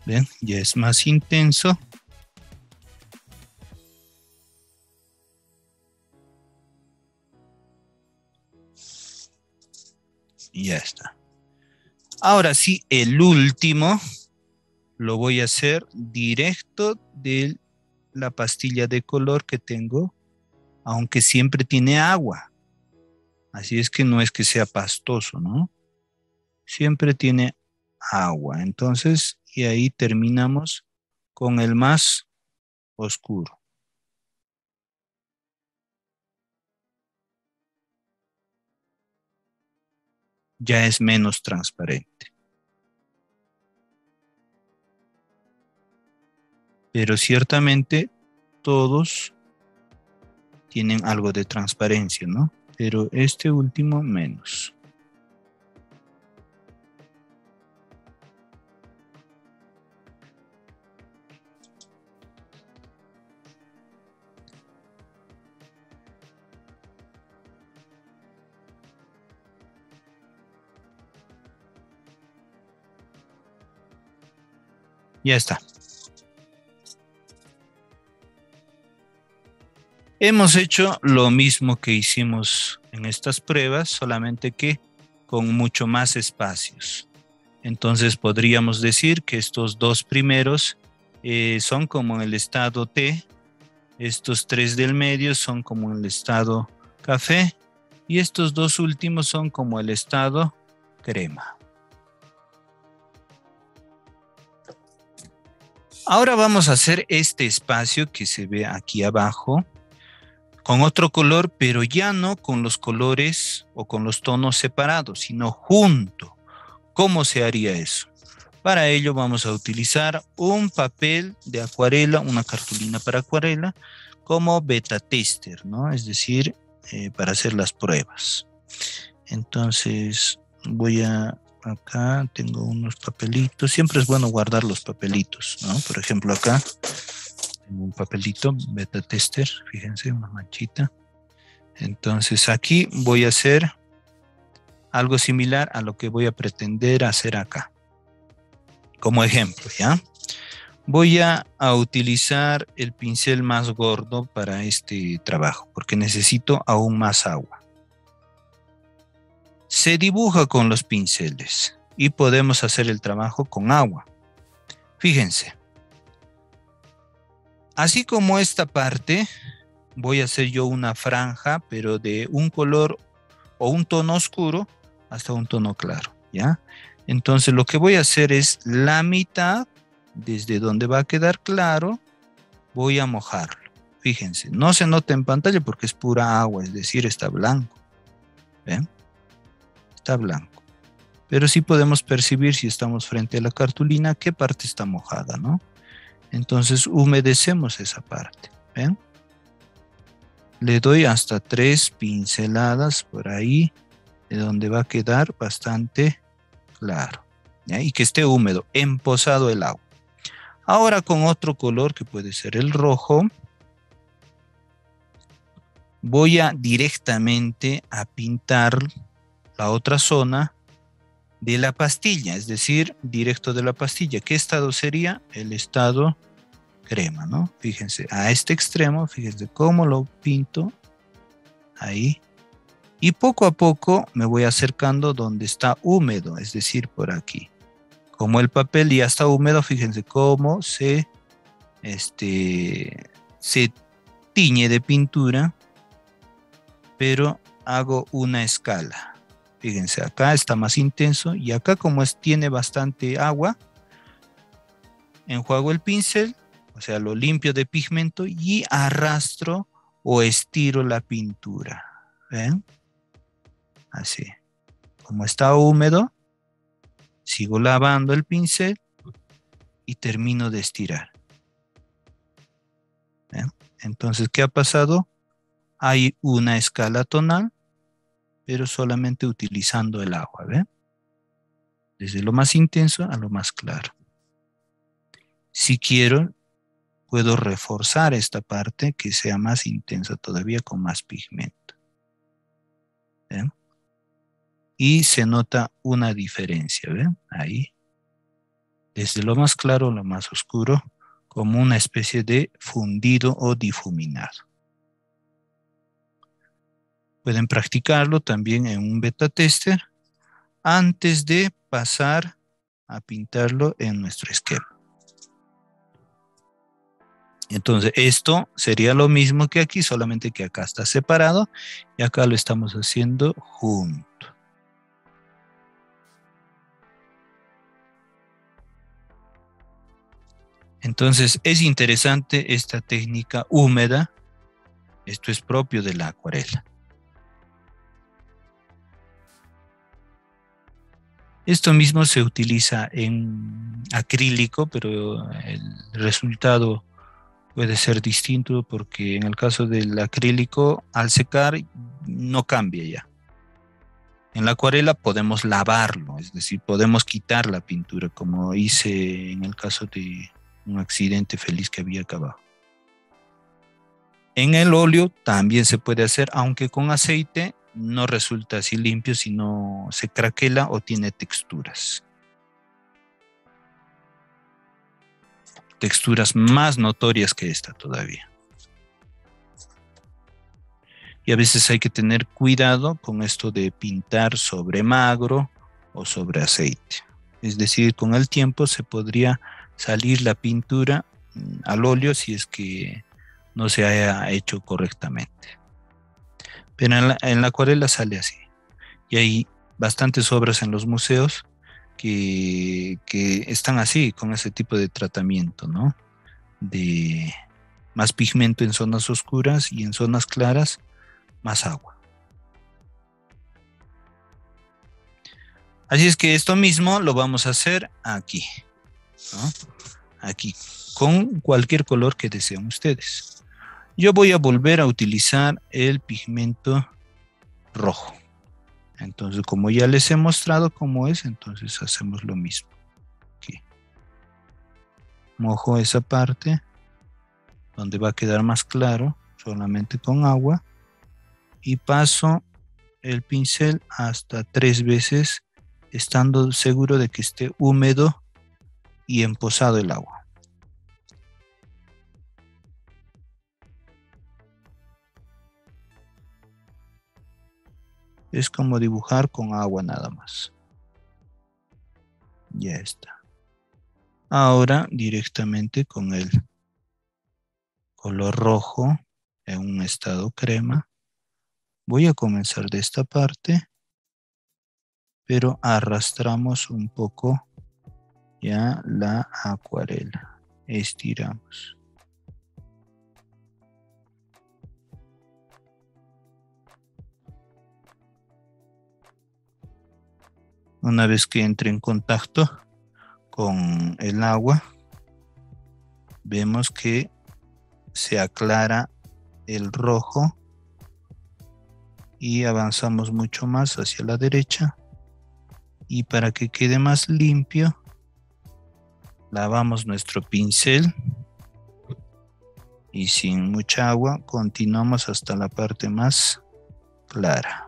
Speaker 1: ¿Ven? Ya es más intenso. Ahora sí, el último lo voy a hacer directo de la pastilla de color que tengo, aunque siempre tiene agua. Así es que no es que sea pastoso, ¿no? Siempre tiene agua. Entonces, y ahí terminamos con el más oscuro. Ya es menos transparente. Pero ciertamente todos tienen algo de transparencia, ¿no? Pero este último menos. Ya está. Hemos hecho lo mismo que hicimos en estas pruebas, solamente que con mucho más espacios. Entonces podríamos decir que estos dos primeros son como en el estado T, estos tres del medio son como en el estado café y estos dos últimos son como el estado crema. Ahora vamos a hacer este espacio que se ve aquí abajo con otro color, pero ya no con los colores o con los tonos separados, sino junto. ¿Cómo se haría eso? Para ello vamos a utilizar un papel de acuarela, una cartulina para acuarela, como beta tester, ¿no? Es decir, para hacer las pruebas. Entonces voy a, acá tengo unos papelitos, siempre es bueno guardar los papelitos, ¿no? Por ejemplo acá tengo un papelito beta tester, fíjense, una manchita. Entonces aquí voy a hacer algo similar a lo que voy a pretender hacer acá. Como ejemplo, ¿ya? Voy a utilizar el pincel más gordo para este trabajo, porque necesito aún más agua. Se dibuja con los pinceles y podemos hacer el trabajo con agua. Fíjense. Así como esta parte, voy a hacer yo una franja, pero de un color o un tono oscuro hasta un tono claro, ¿ya? Entonces lo que voy a hacer es la mitad, desde donde va a quedar claro, voy a mojarlo. Fíjense, no se nota en pantalla porque es pura agua, es decir, está blanco. ¿Ven? Está blanco. Pero sí podemos percibir si estamos frente a la cartulina qué parte está mojada, ¿no? Entonces humedecemos esa parte. ¿Ven? Le doy hasta 3 pinceladas por ahí, de donde va a quedar bastante claro, ¿ya? Y que esté húmedo, emposado el agua. Ahora con otro color que puede ser el rojo, voy a directamente a pintar la otra zona de la pastilla, es decir, directo de la pastilla. ¿Qué estado sería? El estado crema, ¿no? Fíjense, a este extremo, fíjense cómo lo pinto, ahí. Y poco a poco me voy acercando donde está húmedo, es decir, por aquí. Como el papel ya está húmedo, fíjense cómo se tiñe de pintura, pero hago una escala. Fíjense, acá está más intenso y acá como tiene bastante agua, enjuago el pincel, o sea, lo limpio de pigmento y arrastro o estiro la pintura. ¿Ven? Así. Como está húmedo, sigo lavando el pincel y termino de estirar. ¿Ven? Entonces, ¿qué ha pasado? Hay una escala tonal, pero solamente utilizando el agua. ¿Ven? Desde lo más intenso a lo más claro. Si quiero, puedo reforzar esta parte que sea más intensa todavía con más pigmento. ¿Ven? Y se nota una diferencia, ¿ven? Ahí. Desde lo más claro a lo más oscuro, como una especie de fundido o difuminado. Pueden practicarlo también en un beta tester antes de pasar a pintarlo en nuestro esquema. Entonces, esto sería lo mismo que aquí, solamente que acá está separado y acá lo estamos haciendo junto. Entonces, es interesante esta técnica húmeda. Esto es propio de la acuarela. Esto mismo se utiliza en acrílico, pero el resultado puede ser distinto porque en el caso del acrílico, al secar, no cambia ya. En la acuarela podemos lavarlo, es decir, podemos quitar la pintura, como hice en el caso de un accidente feliz que había acá abajo. En el óleo también se puede hacer, aunque con aceite no resulta así limpio, sino se craquela o tiene texturas. Texturas más notorias que esta todavía. Y a veces hay que tener cuidado con esto de pintar sobre magro o sobre aceite. Es decir, con el tiempo se podría salir la pintura al óleo si es que no se haya hecho correctamente. Pero en la acuarela sale así. Y hay bastantes obras en los museos que están así, con ese tipo de tratamiento, ¿no? De más pigmento en zonas oscuras y en zonas claras, más agua. Así es que esto mismo lo vamos a hacer aquí, ¿no? Aquí, con cualquier color que deseen ustedes. Yo voy a volver a utilizar el pigmento rojo. Entonces, como ya les he mostrado cómo es, entonces hacemos lo mismo. Aquí. Mojo esa parte donde va a quedar más claro, solamente con agua, y paso el pincel hasta 3 veces, estando seguro de que esté húmedo y emposado el agua. Es como dibujar con agua nada más. Ya está. Ahora directamente con el color rojo en un estado crema. Voy a comenzar de esta parte, pero arrastramos un poco ya la acuarela. Estiramos. Una vez que entre en contacto con el agua, vemos que se aclara el rojo y avanzamos mucho más hacia la derecha. Y para que quede más limpio, lavamos nuestro pincel y sin mucha agua continuamos hasta la parte más clara.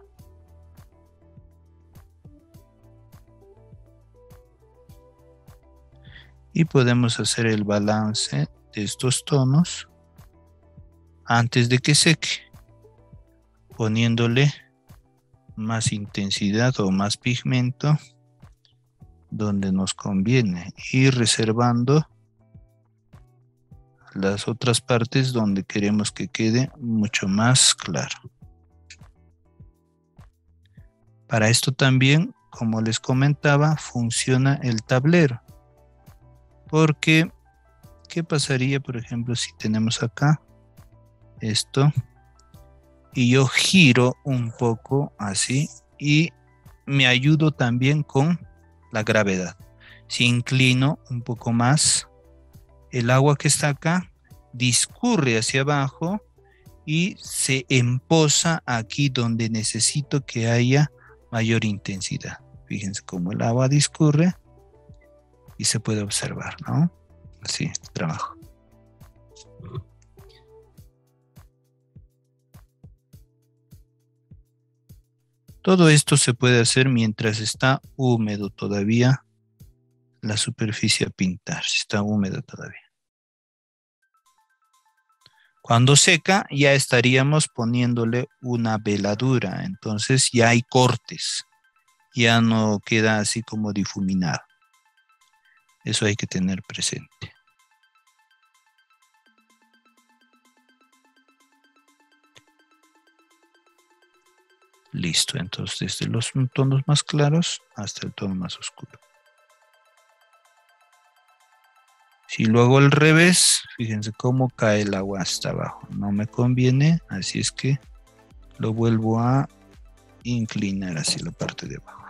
Speaker 1: Y podemos hacer el balance de estos tonos antes de que seque, poniéndole más intensidad o más pigmento donde nos conviene y reservando las otras partes donde queremos que quede mucho más claro. Para esto también, como les comentaba, funciona el tablero. Porque, ¿qué pasaría, por ejemplo, si tenemos acá esto y yo giro un poco así y me ayudo también con la gravedad? Si inclino un poco más, el agua que está acá discurre hacia abajo y se empoza aquí donde necesito que haya mayor intensidad. Fíjense cómo el agua discurre y se puede observar, ¿no? Así, trabajo. Todo esto se puede hacer mientras está húmedo todavía la superficie a pintar, si está húmedo todavía. Cuando seca ya estaríamos poniéndole una veladura, entonces ya hay cortes ya no queda así como difuminado. Eso hay que tener presente. Listo, entonces desde los tonos más claros hasta el tono más oscuro. Si lo hago al revés, fíjense cómo cae el agua hasta abajo. No me conviene, así es que lo vuelvo a inclinar hacia la parte de abajo.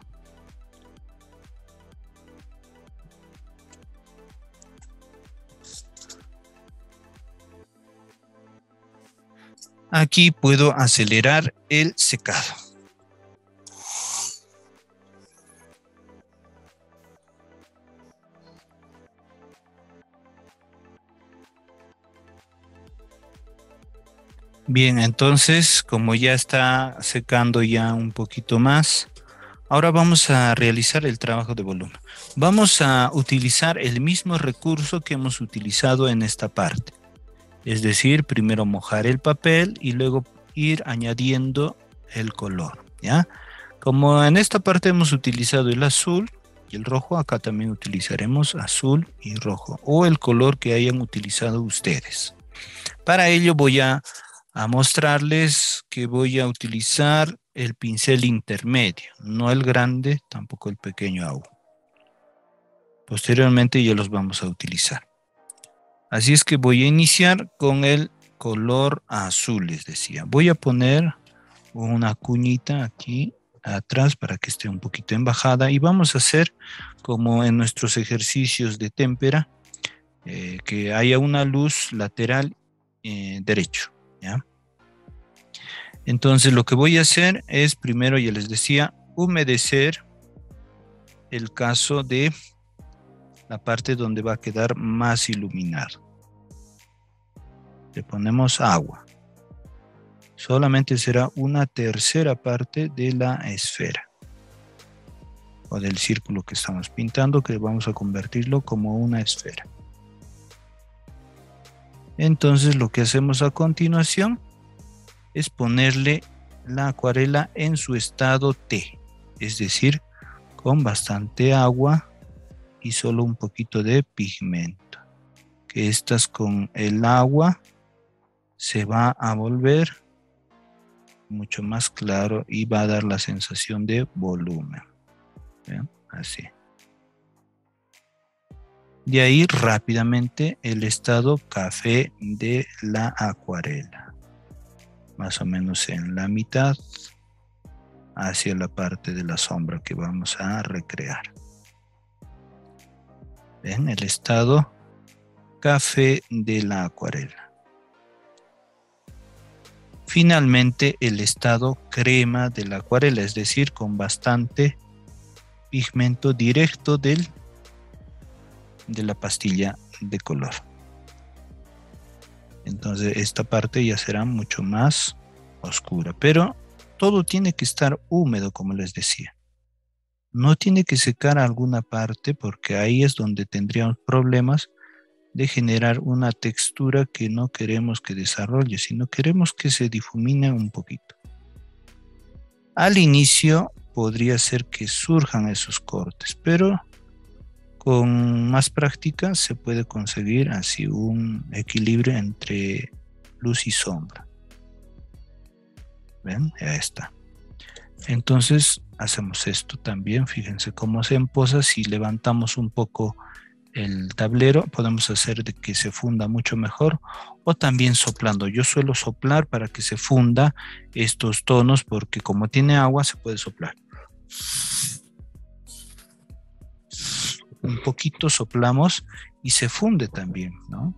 Speaker 1: Aquí puedo acelerar el secado. Bien, entonces, como ya está secando ya un poquito más, ahora vamos a realizar el trabajo de volumen. Vamos a utilizar el mismo recurso que hemos utilizado en esta parte. Es decir, primero mojar el papel y luego ir añadiendo el color, ¿ya? Como en esta parte hemos utilizado el azul y el rojo, acá también utilizaremos azul y rojo, o el color que hayan utilizado ustedes. Para ello voy a mostrarles que voy a utilizar el pincel intermedio, no el grande, tampoco el pequeño aún. Posteriormente ya los vamos a utilizar. Así es que voy a iniciar con el color azul, les decía. Voy a poner una cuñita aquí atrás para que esté un poquito en bajada y vamos a hacer como en nuestros ejercicios de témpera, que haya una luz lateral derecho, ¿ya? Entonces lo que voy a hacer es primero, ya les decía, humedecer el caso de la parte donde va a quedar más iluminado. Le ponemos agua. Solamente será una tercera parte de la esfera o del círculo que estamos pintando, que vamos a convertirlo como una esfera. Entonces lo que hacemos a continuación es ponerle la acuarela en su estado T, es decir, con bastante agua y solo un poquito de pigmento, que estas con el agua se va a volver mucho más claro y va a dar la sensación de volumen. ¿Ven? Así. De ahí rápidamente el estado café de la acuarela. Más o menos en la mitad hacia la parte de la sombra que vamos a recrear. ¿Ven? El estado café de la acuarela. Finalmente el estado crema de la acuarela, es decir, con bastante pigmento directo de la pastilla de color. Entonces esta parte ya será mucho más oscura, pero todo tiene que estar húmedo, como les decía. No tiene que secar alguna parte porque ahí es donde tendríamos problemas de generar una textura que no queremos que desarrolle, sino queremos que se difumine un poquito. Al inicio podría ser que surjan esos cortes, pero con más práctica se puede conseguir así un equilibrio entre luz y sombra. ¿Ven? Ya está. Entonces hacemos esto también. Fíjense cómo se emposa. Si levantamos un poco el tablero, podemos hacer de que se funda mucho mejor, o también soplando. Yo suelo soplar para que se funda estos tonos, porque como tiene agua se puede soplar. Un poquito soplamos y se funde también, ¿no?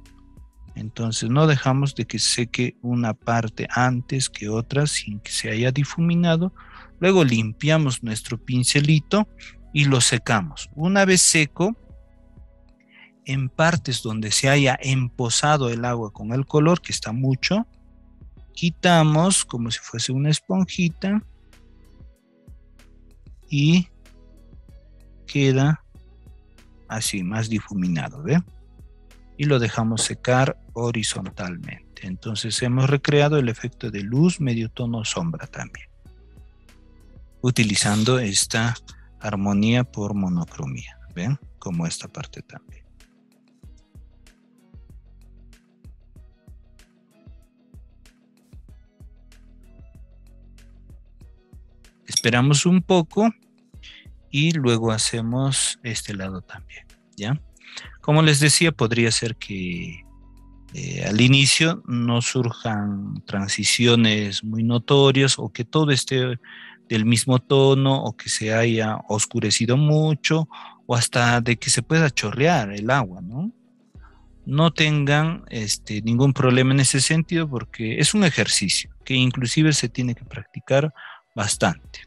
Speaker 1: Entonces no dejamos de que seque una parte antes que otra sin que se haya difuminado. Luego limpiamos nuestro pincelito y lo secamos. Una vez seco, en partes donde se haya emposado el agua con el color, que está mucho, quitamos como si fuese una esponjita y queda así, más difuminado, ¿ve? Y lo dejamos secar horizontalmente. Entonces hemos recreado el efecto de luz, medio tono, sombra también, utilizando esta armonía por monocromía. ¿Ven? Como esta parte también. Esperamos un poco y luego hacemos este lado también, ¿ya? Como les decía, podría ser que al inicio no surjan transiciones muy notorias o que todo esté del mismo tono o que se haya oscurecido mucho o hasta de que se pueda chorrear el agua, ¿no? No tengan ningún problema en ese sentido porque es un ejercicio que inclusive se tiene que practicar bastante.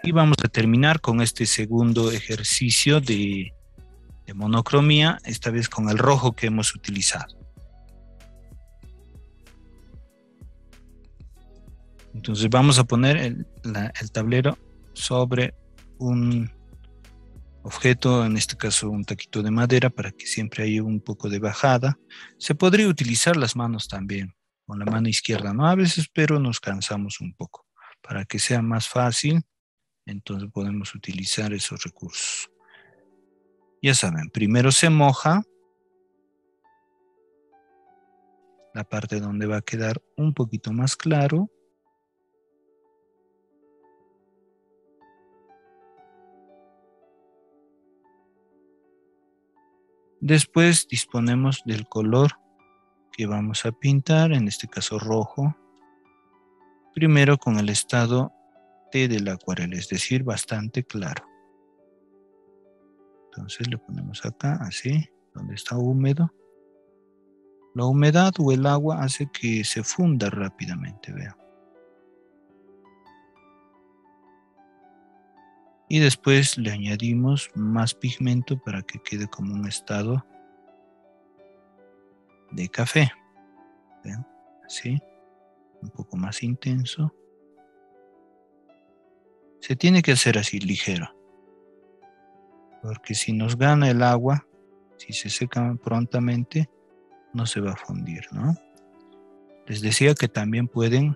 Speaker 1: Y vamos a terminar con este segundo ejercicio de monocromía, esta vez con el rojo que hemos utilizado. Entonces vamos a poner el tablero sobre un objeto, en este caso un taquito de madera, para que siempre haya un poco de bajada. Se podría utilizar las manos también, con la mano izquierda, ¿no? A veces, pero nos cansamos un poco. Para que sea más fácil, entonces podemos utilizar esos recursos. Ya saben, primero se moja la parte donde va a quedar un poquito más claro. Después disponemos del color que vamos a pintar, en este caso rojo. Primero con el estado T de la acuarela, es decir, bastante claro. Entonces le ponemos acá, así, donde está húmedo. La humedad o el agua hace que se funda rápidamente, vean. Y después le añadimos más pigmento para que quede como un estado de café. ¿Ven? Así, un poco más intenso. Se tiene que hacer así, ligero. Porque si nos gana el agua, si se seca prontamente, no se va a fundir, ¿no? Les decía que también pueden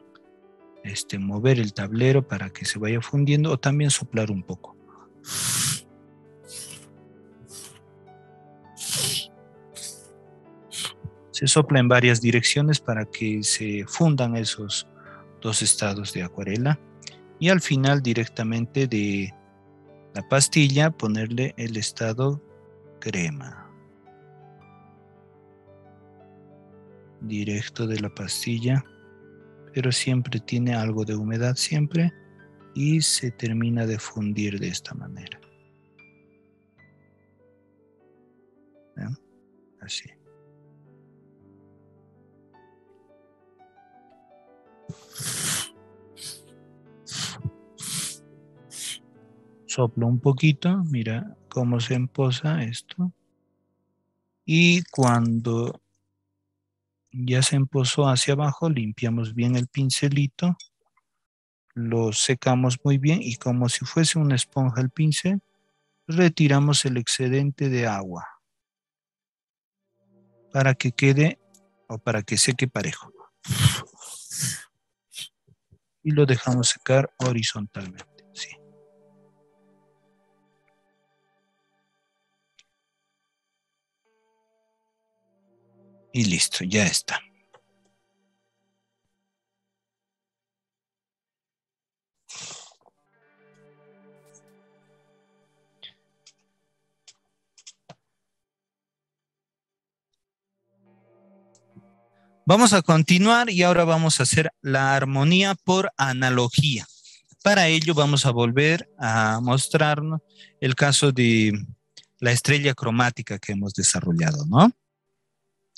Speaker 1: mover el tablero para que se vaya fundiendo o también soplar un poco. Se sopla en varias direcciones para que se fundan esos dos estados de acuarela y al final directamente de la pastilla ponerle el estado crema. Directo de la pastilla, pero siempre tiene algo de humedad siempre y se termina de fundir de esta manera. ¿Ven? Así. Soplo un poquito, mira cómo se emposa esto. Y cuando ya se empozó hacia abajo, limpiamos bien el pincelito, lo secamos muy bien y como si fuese una esponja el pincel, retiramos el excedente de agua para que quede o para que seque parejo. Y lo dejamos secar horizontalmente, sí. Y listo, ya está. Vamos a continuar y ahora vamos a hacer la armonía por analogía. Para ello vamos a volver a mostrarnos el caso de la estrella cromática que hemos desarrollado, ¿no?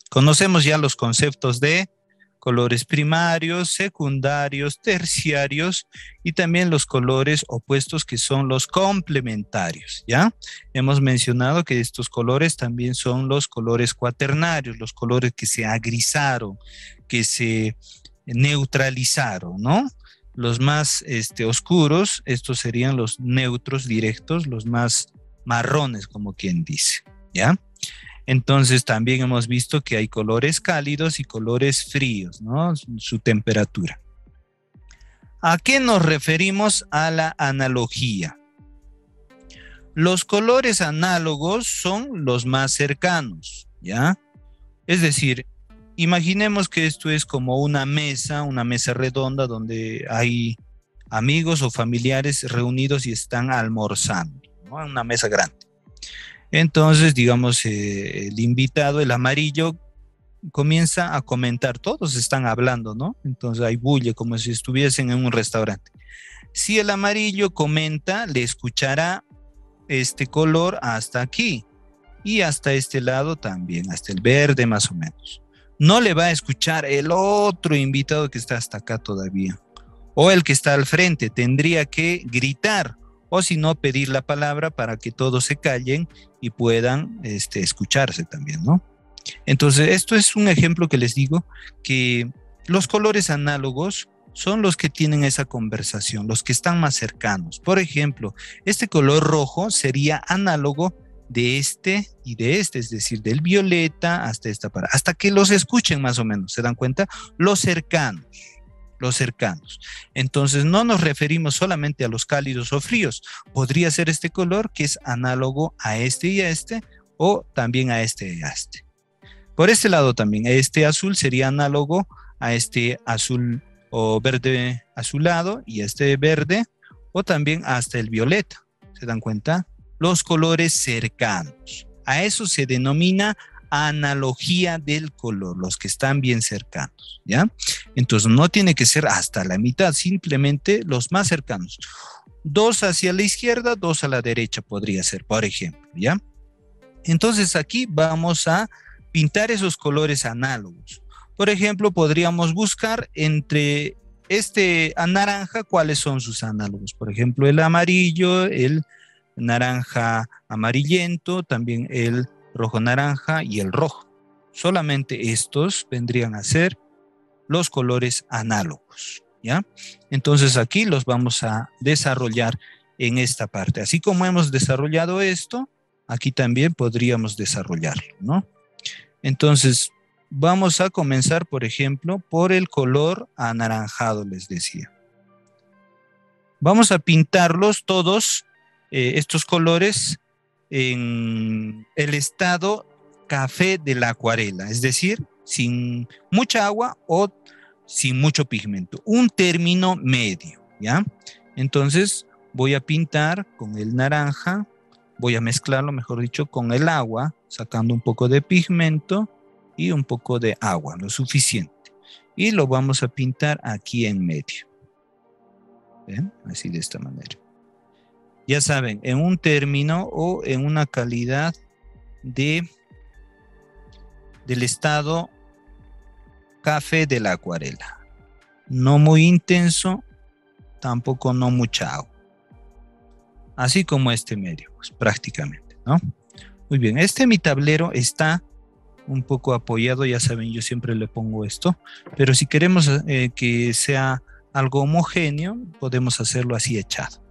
Speaker 1: Conocemos ya los conceptos de colores primarios, secundarios, terciarios y también los colores opuestos que son los complementarios, ¿ya? Hemos mencionado que estos colores también son los colores cuaternarios, los colores que se agrisaron, que se neutralizaron, ¿no? Los más oscuros, estos serían los neutros directos, los más marrones, como quien dice, ¿ya? Entonces también hemos visto que hay colores cálidos y colores fríos, ¿no? Su temperatura. ¿A qué nos referimos a la analogía? Los colores análogos son los más cercanos, ¿ya? Es decir, imaginemos que esto es como una mesa redonda donde hay amigos o familiares reunidos y están almorzando, ¿no? Una mesa grande. Entonces, digamos, el invitado, el amarillo, comienza a comentar, todos están hablando, ¿no? Entonces hay bulle como si estuviesen en un restaurante. Si el amarillo comenta, le escuchará este color hasta aquí y hasta este lado también, hasta el verde más o menos. No le va a escuchar el otro invitado que está hasta acá todavía, o el que está al frente, tendría que gritar, o si no, pedir la palabra para que todos se callen y puedan escucharse también, ¿no? Entonces, esto es un ejemplo que les digo, que los colores análogos son los que tienen esa conversación, los que están más cercanos. Por ejemplo, este color rojo sería análogo de este y de este, es decir, del violeta hasta esta para, hasta que los escuchen más o menos, ¿se dan cuenta? Los cercanos, los cercanos. Entonces, no nos referimos solamente a los cálidos o fríos. Podría ser este color que es análogo a este y a este, o también a este y a este. Por este lado también, este azul sería análogo a este azul o verde azulado y este verde, o también hasta el violeta. ¿Se dan cuenta? Los colores cercanos. A eso se denomina analogía del color, los que están bien cercanos, ¿ya? Entonces no tiene que ser hasta la mitad, simplemente los más cercanos. 2 hacia la izquierda, 2 a la derecha podría ser, por ejemplo, ¿ya? Entonces aquí vamos a pintar esos colores análogos. Por ejemplo, podríamos buscar entre este naranja cuáles son sus análogos. Por ejemplo, el amarillo, el naranja amarillento, también el rojo naranja y el rojo. Solamente estos vendrían a ser los colores análogos, ¿ya? Entonces aquí los vamos a desarrollar en esta parte. Así como hemos desarrollado esto, aquí también podríamos desarrollarlo, ¿no? Entonces, vamos a comenzar, por ejemplo, por el color anaranjado, les decía. Vamos a pintarlos todos, estos colores, en el estado café de la acuarela, es decir, sin mucha agua o sin mucho pigmento, un término medio, ¿ya? Entonces, voy a pintar con el naranja, voy a mezclarlo, mejor dicho, con el agua, sacando un poco de pigmento y un poco de agua, lo suficiente. Y lo vamos a pintar aquí en medio. ¿Ven? Así de esta manera. Ya saben, en un término o en una calidad del estado café de la acuarela. No muy intenso, tampoco no mucha agua. Así como este medio, pues prácticamente, ¿no? Muy bien, mi tablero está un poco apoyado, ya saben, yo siempre le pongo esto, pero si queremos que sea algo homogéneo, podemos hacerlo así echado.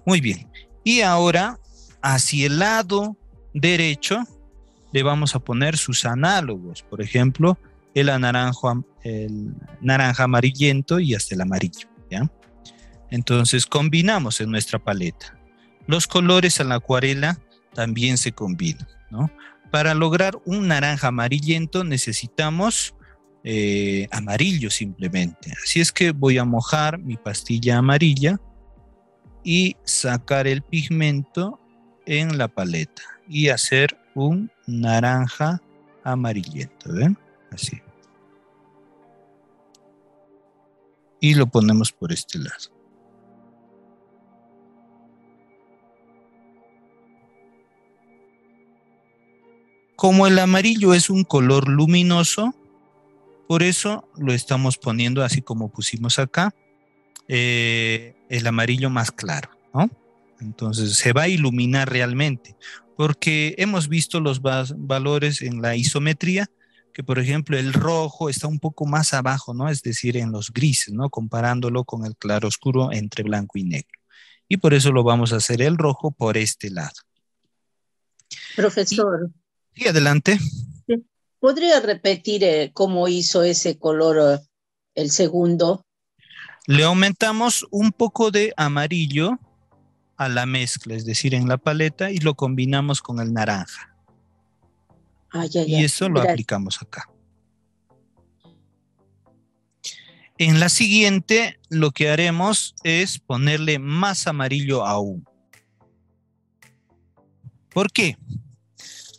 Speaker 1: Muy bien, y ahora hacia el lado derecho le vamos a poner sus análogos, por ejemplo, el naranja amarillento y hasta el amarillo, ¿ya? Entonces combinamos en nuestra paleta. Los colores a la acuarela también se combinan, ¿no? Para lograr un naranja amarillento necesitamos amarillo simplemente. Así es que voy a mojar mi pastilla amarilla y sacar el pigmento en la paleta y hacer un naranja amarillento, ¿ven? Así. Y lo ponemos por este lado. Como el amarillo es un color luminoso, por eso lo estamos poniendo así como pusimos acá, el amarillo más claro, ¿no? Entonces se va a iluminar realmente, porque hemos visto los valores en la isometría, que por ejemplo el rojo está un poco más abajo, ¿no? Es decir, en los grises, ¿no? Comparándolo con el claroscuro entre blanco y negro. Y por eso lo vamos a hacer el rojo por este lado.
Speaker 4: Profesor.
Speaker 1: Sí, adelante.
Speaker 4: ¿Podría repetir cómo hizo ese color el segundo?
Speaker 1: Le aumentamos un poco de amarillo a la mezcla, es decir, en la paleta, y lo combinamos con el naranja. Y eso lo aplicamos acá. En la siguiente, lo que haremos es ponerle más amarillo aún. ¿Por qué?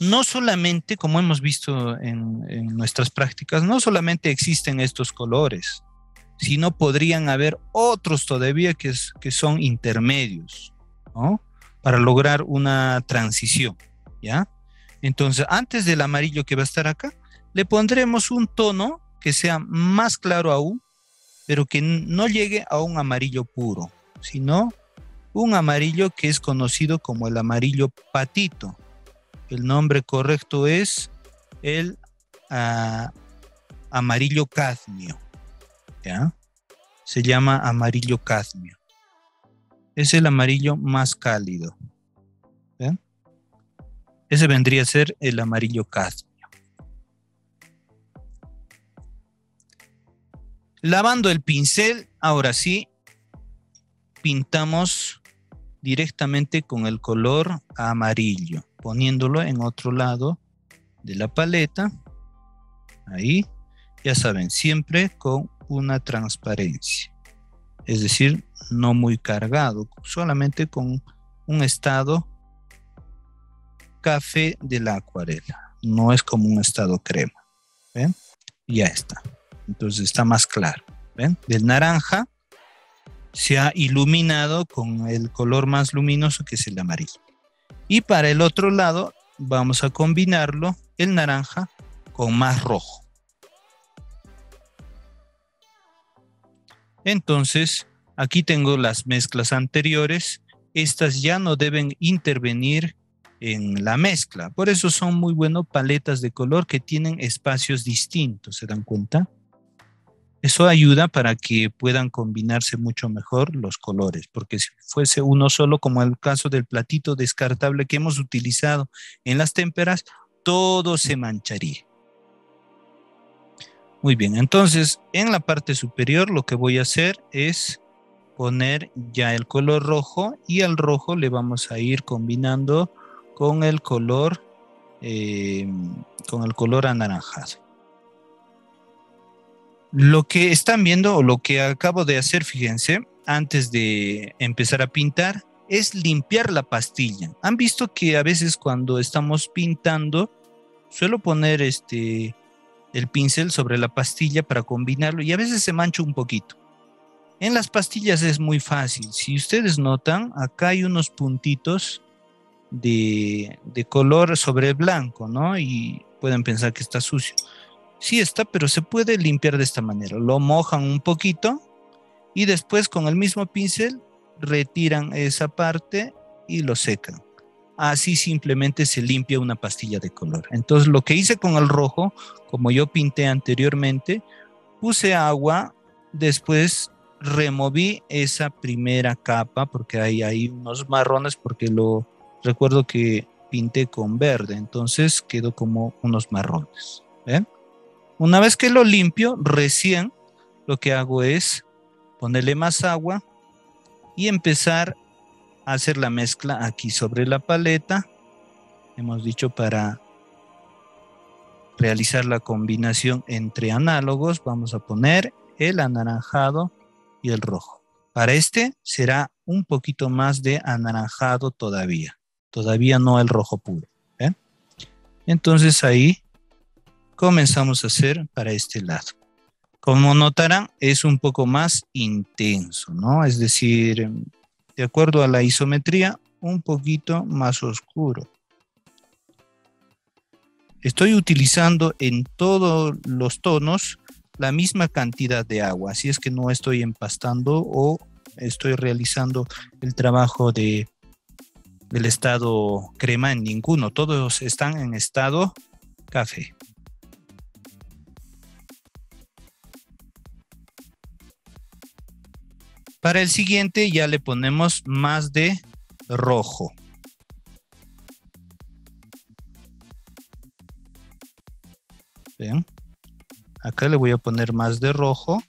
Speaker 1: No solamente, como hemos visto en nuestras prácticas, no solamente existen estos colores, sino podrían haber otros todavía que son intermedios, ¿no? Para lograr una transición, ¿ya? Entonces, antes del amarillo que va a estar acá, le pondremos un tono que sea más claro aún, pero que no llegue a un amarillo puro, sino un amarillo que es conocido como el amarillo patito. El nombre correcto es el amarillo cadmio, ¿ya? Se llama amarillo cadmio. Es el amarillo más cálido, ¿ya? Ese vendría a ser el amarillo cadmio. Lavando el pincel, ahora sí, pintamos directamente con el color amarillo, poniéndolo en otro lado de la paleta. Ahí, ya saben, siempre con una transparencia. Es decir, no muy cargado, solamente con un estado café de la acuarela. No es como un estado crema. ¿Ven? Ya está. Entonces está más claro. ¿Ven? Del naranja se ha iluminado con el color más luminoso, que es el amarillo. Y para el otro lado vamos a combinarlo, el naranja, con más rojo. Entonces, aquí tengo las mezclas anteriores. Estas ya no deben intervenir en la mezcla. Por eso son muy buenas paletas de color que tienen espacios distintos, ¿se dan cuenta? Eso ayuda para que puedan combinarse mucho mejor los colores, porque si fuese uno solo, como el caso del platito descartable que hemos utilizado en las témperas, todo se mancharía. Muy bien, entonces en la parte superior lo que voy a hacer es poner ya el color rojo, y al rojo le vamos a ir combinando con el color anaranjado. Lo que están viendo, o lo que acabo de hacer, fíjense, antes de empezar a pintar, es limpiar la pastilla. Han visto que a veces cuando estamos pintando, suelo poner el pincel sobre la pastilla para combinarlo, y a veces se mancha un poquito. En las pastillas es muy fácil. Si ustedes notan, acá hay unos puntitos de color sobre el blanco, ¿no? Y pueden pensar que está sucio. Sí está, pero se puede limpiar de esta manera. Lo mojan un poquito y después con el mismo pincel retiran esa parte y lo secan. Así simplemente se limpia una pastilla de color. Entonces lo que hice con el rojo, como yo pinté anteriormente, puse agua, después removí esa primera capa porque hay unos marrones, porque recuerdo que pinté con verde, entonces quedó como unos marrones. ¿Ven? Una vez que lo limpio, recién lo que hago es ponerle más agua y empezar a hacer la mezcla aquí sobre la paleta. Hemos dicho, para realizar la combinación entre análogos, vamos a poner el anaranjado y el rojo. Para este será un poquito más de anaranjado todavía no el rojo puro. ¿Eh? Entonces ahí comenzamos a hacer para este lado. Como notarán, es un poco más intenso, ¿no? Es decir, de acuerdo a la isometría, un poquito más oscuro. Estoy utilizando en todos los tonos la misma cantidad de agua, así es que no estoy empastando o estoy realizando el trabajo del estado crema en ninguno. Todos están en estado café. Para el siguiente ya le ponemos más de rojo. ¿Ven? Acá le voy a poner más de rojo.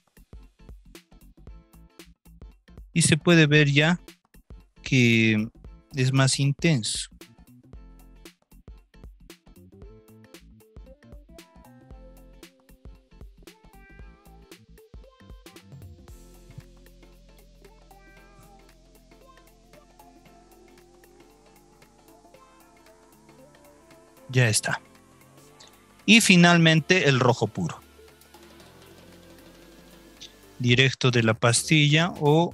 Speaker 1: Y se puede ver ya que es más intenso. Ya está. Y finalmente el rojo puro. Directo de la pastilla o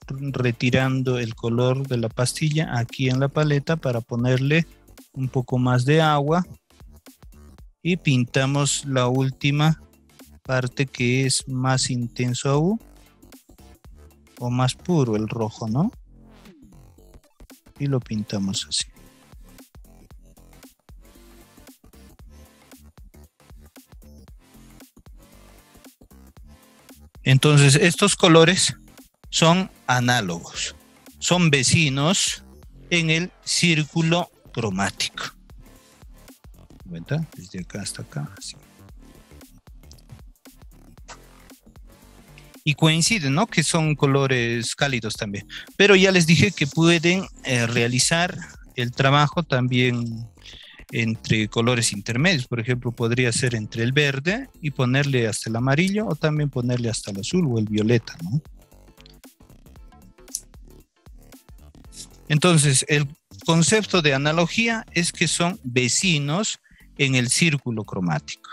Speaker 1: retirando el color de la pastilla aquí en la paleta para ponerle un poco más de agua. Y pintamos la última parte que es más intenso aún. O más puro el rojo, ¿no? Y lo pintamos así. Entonces, estos colores son análogos, son vecinos en el círculo cromático. ¿Verdad? Desde acá hasta acá, así. Y coinciden, ¿no? Que son colores cálidos también. Pero ya les dije que pueden realizar el trabajo también entre colores intermedios. Por ejemplo, podría ser entre el verde y ponerle hasta el amarillo, o también ponerle hasta el azul o el violeta, ¿no? Entonces, el concepto de analogía es que son vecinos en el círculo cromático.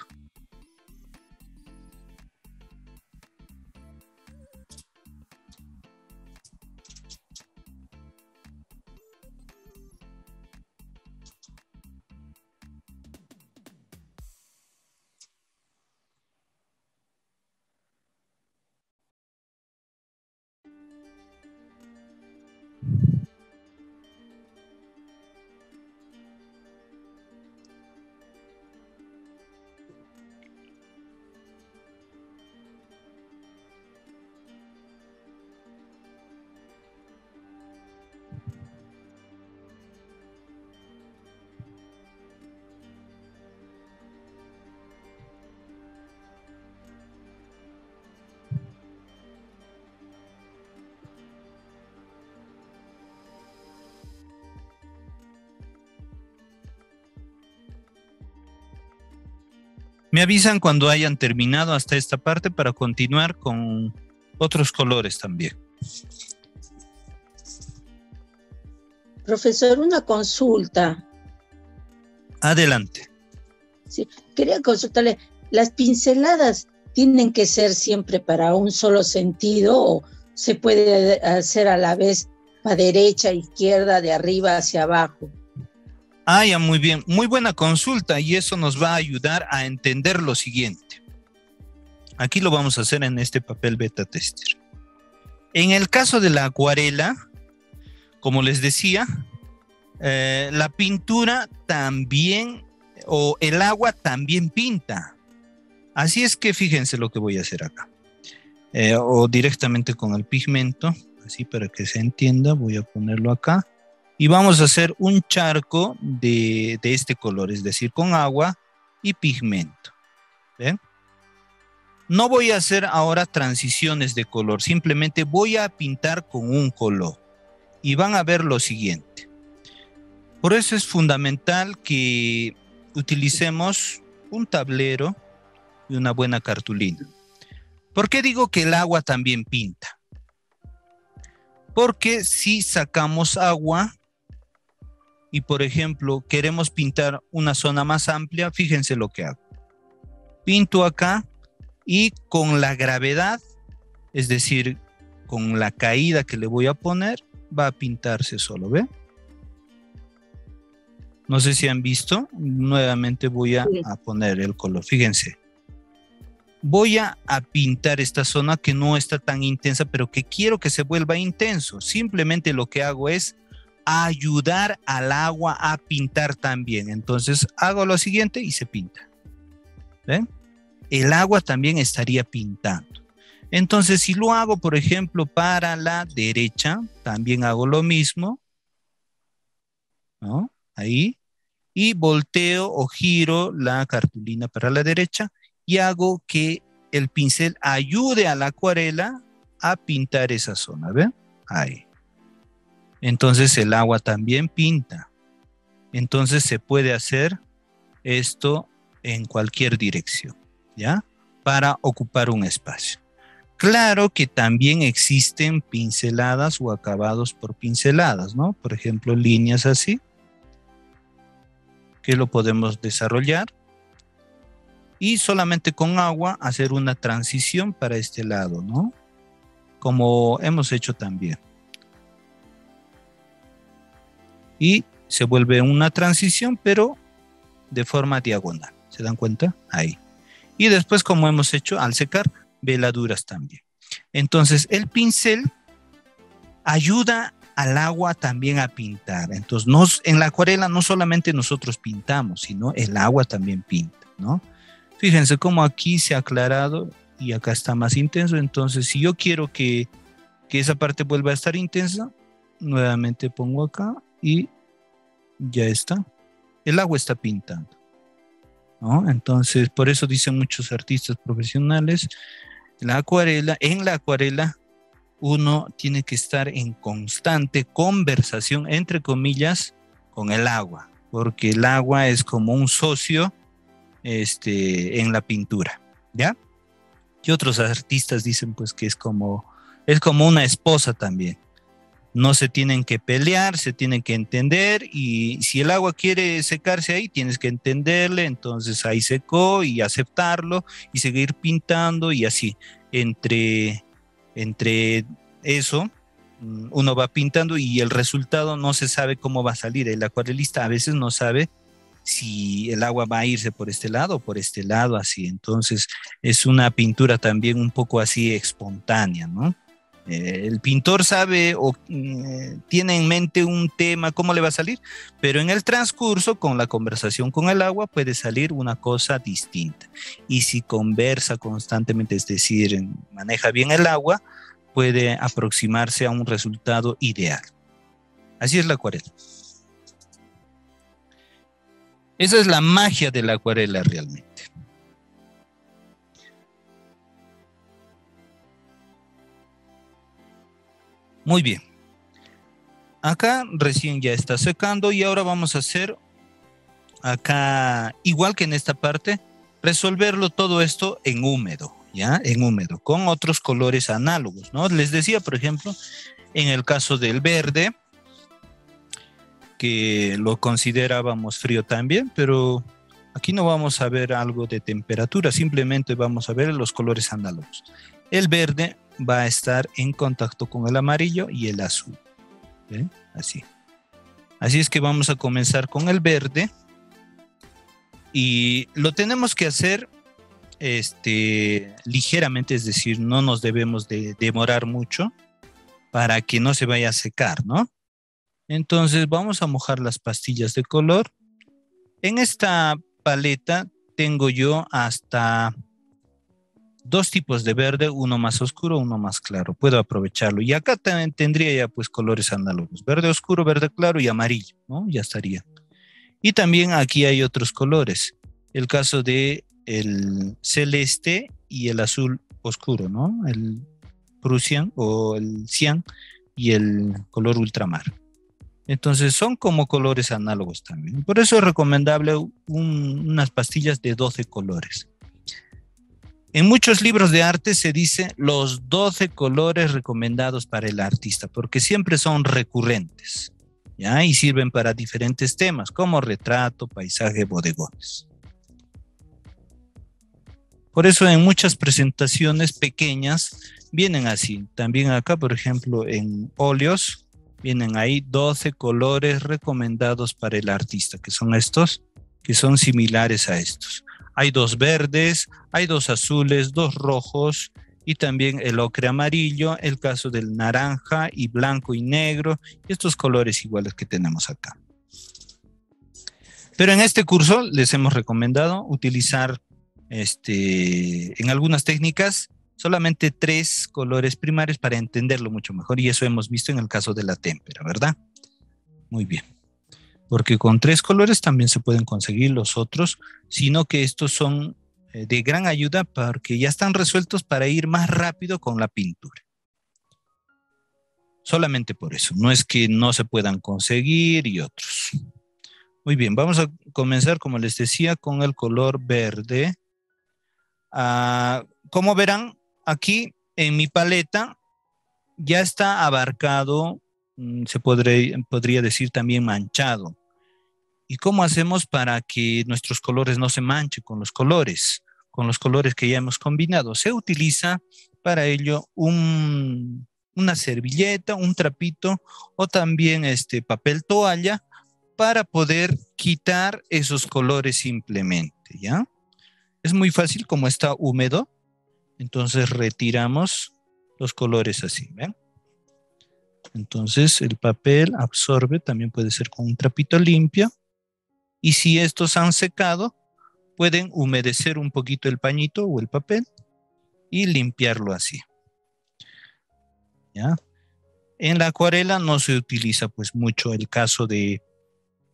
Speaker 1: Me avisan cuando hayan terminado hasta esta parte para continuar con otros colores también.
Speaker 4: Profesor, una consulta.
Speaker 1: Adelante.
Speaker 4: Sí, quería consultarle, ¿las pinceladas tienen que ser siempre para un solo sentido o se puede hacer a la vez para derecha, izquierda, de arriba hacia abajo?
Speaker 1: Ah, ya, muy bien. Muy buena consulta y eso nos va a ayudar a entender lo siguiente. Aquí lo vamos a hacer en este papel beta tester. En el caso de la acuarela, como les decía, la pintura también, o el agua también pinta. Así es que fíjense lo que voy a hacer acá. O directamente con el pigmento, así para que se entienda, voy a ponerlo acá. Y vamos a hacer un charco de este color, es decir, con agua y pigmento. ¿Ven? No voy a hacer ahora transiciones de color, simplemente voy a pintar con un color. Y van a ver lo siguiente. Por eso es fundamental que utilicemos un tablero y una buena cartulina. ¿Por qué digo que el agua también pinta? Porque si sacamos agua y, por ejemplo, queremos pintar una zona más amplia, fíjense lo que hago. Pinto acá y con la gravedad, es decir, con la caída que le voy a poner, va a pintarse solo, ¿ve? No sé si han visto. Nuevamente voy a poner el color. Fíjense. Voy a pintar esta zona que no está tan intensa, pero que quiero que se vuelva intenso. Simplemente lo que hago es ayudar al agua a pintar también. Entonces hago lo siguiente y se pinta. ¿Ven? El agua también estaría pintando. Entonces, si lo hago, por ejemplo, para la derecha, también hago lo mismo, ¿no? Ahí. Y volteo o giro la cartulina para la derecha y hago que el pincel ayude a la acuarela a pintar esa zona, ¿ven? Ahí. Entonces el agua también pinta. Entonces se puede hacer esto en cualquier dirección, ¿ya? Para ocupar un espacio. Claro que también existen pinceladas o acabados por pinceladas, ¿no? Por ejemplo, líneas así, que lo podemos desarrollar. Y solamente con agua hacer una transición para este lado, ¿no? Como hemos hecho también. Y se vuelve una transición, pero de forma diagonal. ¿Se dan cuenta? Ahí. Y después, como hemos hecho, al secar, veladuras también. Entonces, el pincel ayuda al agua también a pintar. Entonces, en la acuarela no solamente nosotros pintamos, sino el agua también pinta, ¿no? Fíjense cómo aquí se ha aclarado y acá está más intenso. Entonces, si yo quiero que esa parte vuelva a estar intensa, nuevamente pongo acá y ya está. El agua está pintando, ¿no? Entonces, por eso dicen muchos artistas profesionales, en la acuarela uno tiene que estar en constante conversación, entre comillas, con el agua, porque el agua es como un socio en la pintura, ¿ya? Y otros artistas dicen pues que es como una esposa también. No se tienen que pelear, se tienen que entender, y si el agua quiere secarse ahí, tienes que entenderle, entonces ahí secó y aceptarlo y seguir pintando y así. Entre eso, uno va pintando y el resultado no se sabe cómo va a salir. El acuarelista a veces no sabe si el agua va a irse por este lado o por este lado, así. Entonces es una pintura también un poco así espontánea, ¿no? El pintor sabe o tiene en mente un tema, cómo le va a salir, pero en el transcurso, con la conversación con el agua, puede salir una cosa distinta. Y si conversa constantemente, es decir, maneja bien el agua, puede aproximarse a un resultado ideal. Así es la acuarela. Esa es la magia de la acuarela realmente. Muy bien. Acá recién ya está secando y ahora vamos a hacer acá, igual que en esta parte, resolverlo todo esto en húmedo, ¿ya? En húmedo, con otros colores análogos, ¿no? Les decía, por ejemplo, en el caso del verde, que lo considerábamos frío también, pero aquí no vamos a ver algo de temperatura, simplemente vamos a ver los colores análogos. El verde va a estar en contacto con el amarillo y el azul. ¿Ven? Así. Así es que vamos a comenzar con el verde y lo tenemos que hacer ligeramente, es decir, no nos debemos de demorar mucho para que no se vaya a secar, ¿no? Entonces vamos a mojar las pastillas de color. En esta paleta tengo yo hasta 2 tipos de verde, uno más oscuro, uno más claro. Puedo aprovecharlo. Y acá también tendría ya pues colores análogos. Verde oscuro, verde claro y amarillo, ¿no? Ya estaría. Y también aquí hay otros colores. El caso de el celeste y el azul oscuro, ¿no? El Prussian o el cian y el color ultramar. Entonces son como colores análogos también. Por eso es recomendable unas pastillas de 12 colores. En muchos libros de arte se dice los 12 colores recomendados para el artista, porque siempre son recurrentes, ¿ya? Y sirven para diferentes temas, como retrato, paisaje, bodegones. Por eso en muchas presentaciones pequeñas vienen así. También acá, por ejemplo, en óleos, vienen ahí 12 colores recomendados para el artista, que son estos, que son similares a estos. Hay 2 verdes, hay 2 azules, 2 rojos y también el ocre amarillo, el caso del naranja y blanco y negro, y estos colores iguales que tenemos acá. Pero en este curso les hemos recomendado utilizar en algunas técnicas solamente 3 colores primarios para entenderlo mucho mejor, y eso hemos visto en el caso de la témpera, ¿verdad? Muy bien. Porque con 3 colores también se pueden conseguir los otros, sino que estos son de gran ayuda porque ya están resueltos para ir más rápido con la pintura. Solamente por eso. No es que no se puedan conseguir y otros. Muy bien, vamos a comenzar, como les decía, con el color verde. Como verán, aquí en mi paleta ya está abarcado, se podría decir también manchado. ¿Y cómo hacemos para que nuestros colores no se manchen con los colores que ya hemos combinado? Se utiliza para ello una servilleta, un trapito o también papel toalla para poder quitar esos colores simplemente, ¿ya? Es muy fácil, como está húmedo, entonces retiramos los colores así, ¿ven? Entonces el papel absorbe, también puede ser con un trapito limpio. Y si estos han secado, pueden humedecer un poquito el pañito o el papel y limpiarlo así, ¿ya? En la acuarela no se utiliza pues mucho el caso de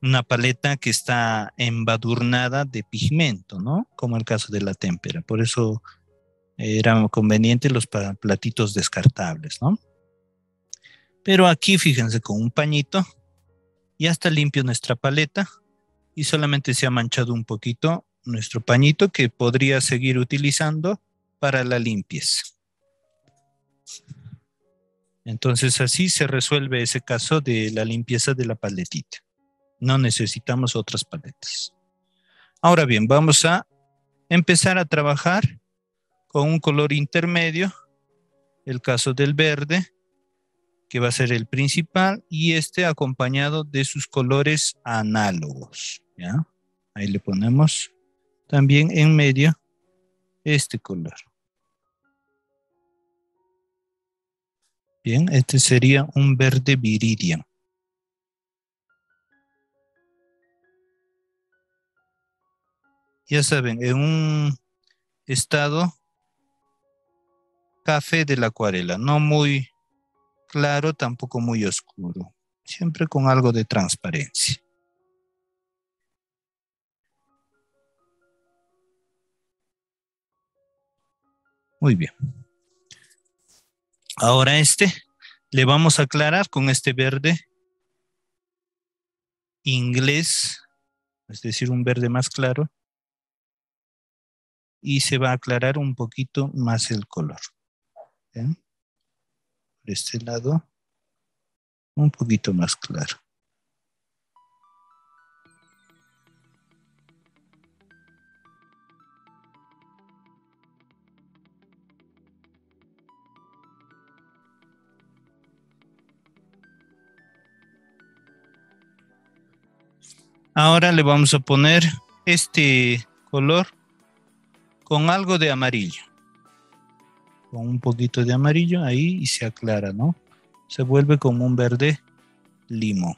Speaker 1: una paleta que está embadurnada de pigmento, ¿no? Como el caso de la témpera. Por eso eran convenientes los platitos descartables, ¿no? Pero aquí, fíjense, con un pañito ya está limpio nuestra paleta y solamente se ha manchado un poquito nuestro pañito que podría seguir utilizando para la limpieza. Entonces así se resuelve ese caso de la limpieza de la paletita. No necesitamos otras paletas. Ahora bien, vamos a empezar a trabajar con un color intermedio, el caso del verde, que va a ser el principal, y acompañado de sus colores análogos, ¿ya? Ahí le ponemos también en medio este color. Bien, este sería un verde viridian. Ya saben, en un estado café de la acuarela, no muy claro, tampoco muy oscuro, siempre con algo de transparencia. Muy bien. Ahora le vamos a aclarar con este verde inglés, es decir, un verde más claro, y se va a aclarar un poquito más el color. ¿Bien? Por este lado, un poquito más claro. Ahora le vamos a poner este color con algo de amarillo. Con un poquito de amarillo ahí y se aclara, ¿no? Se vuelve como un verde limón.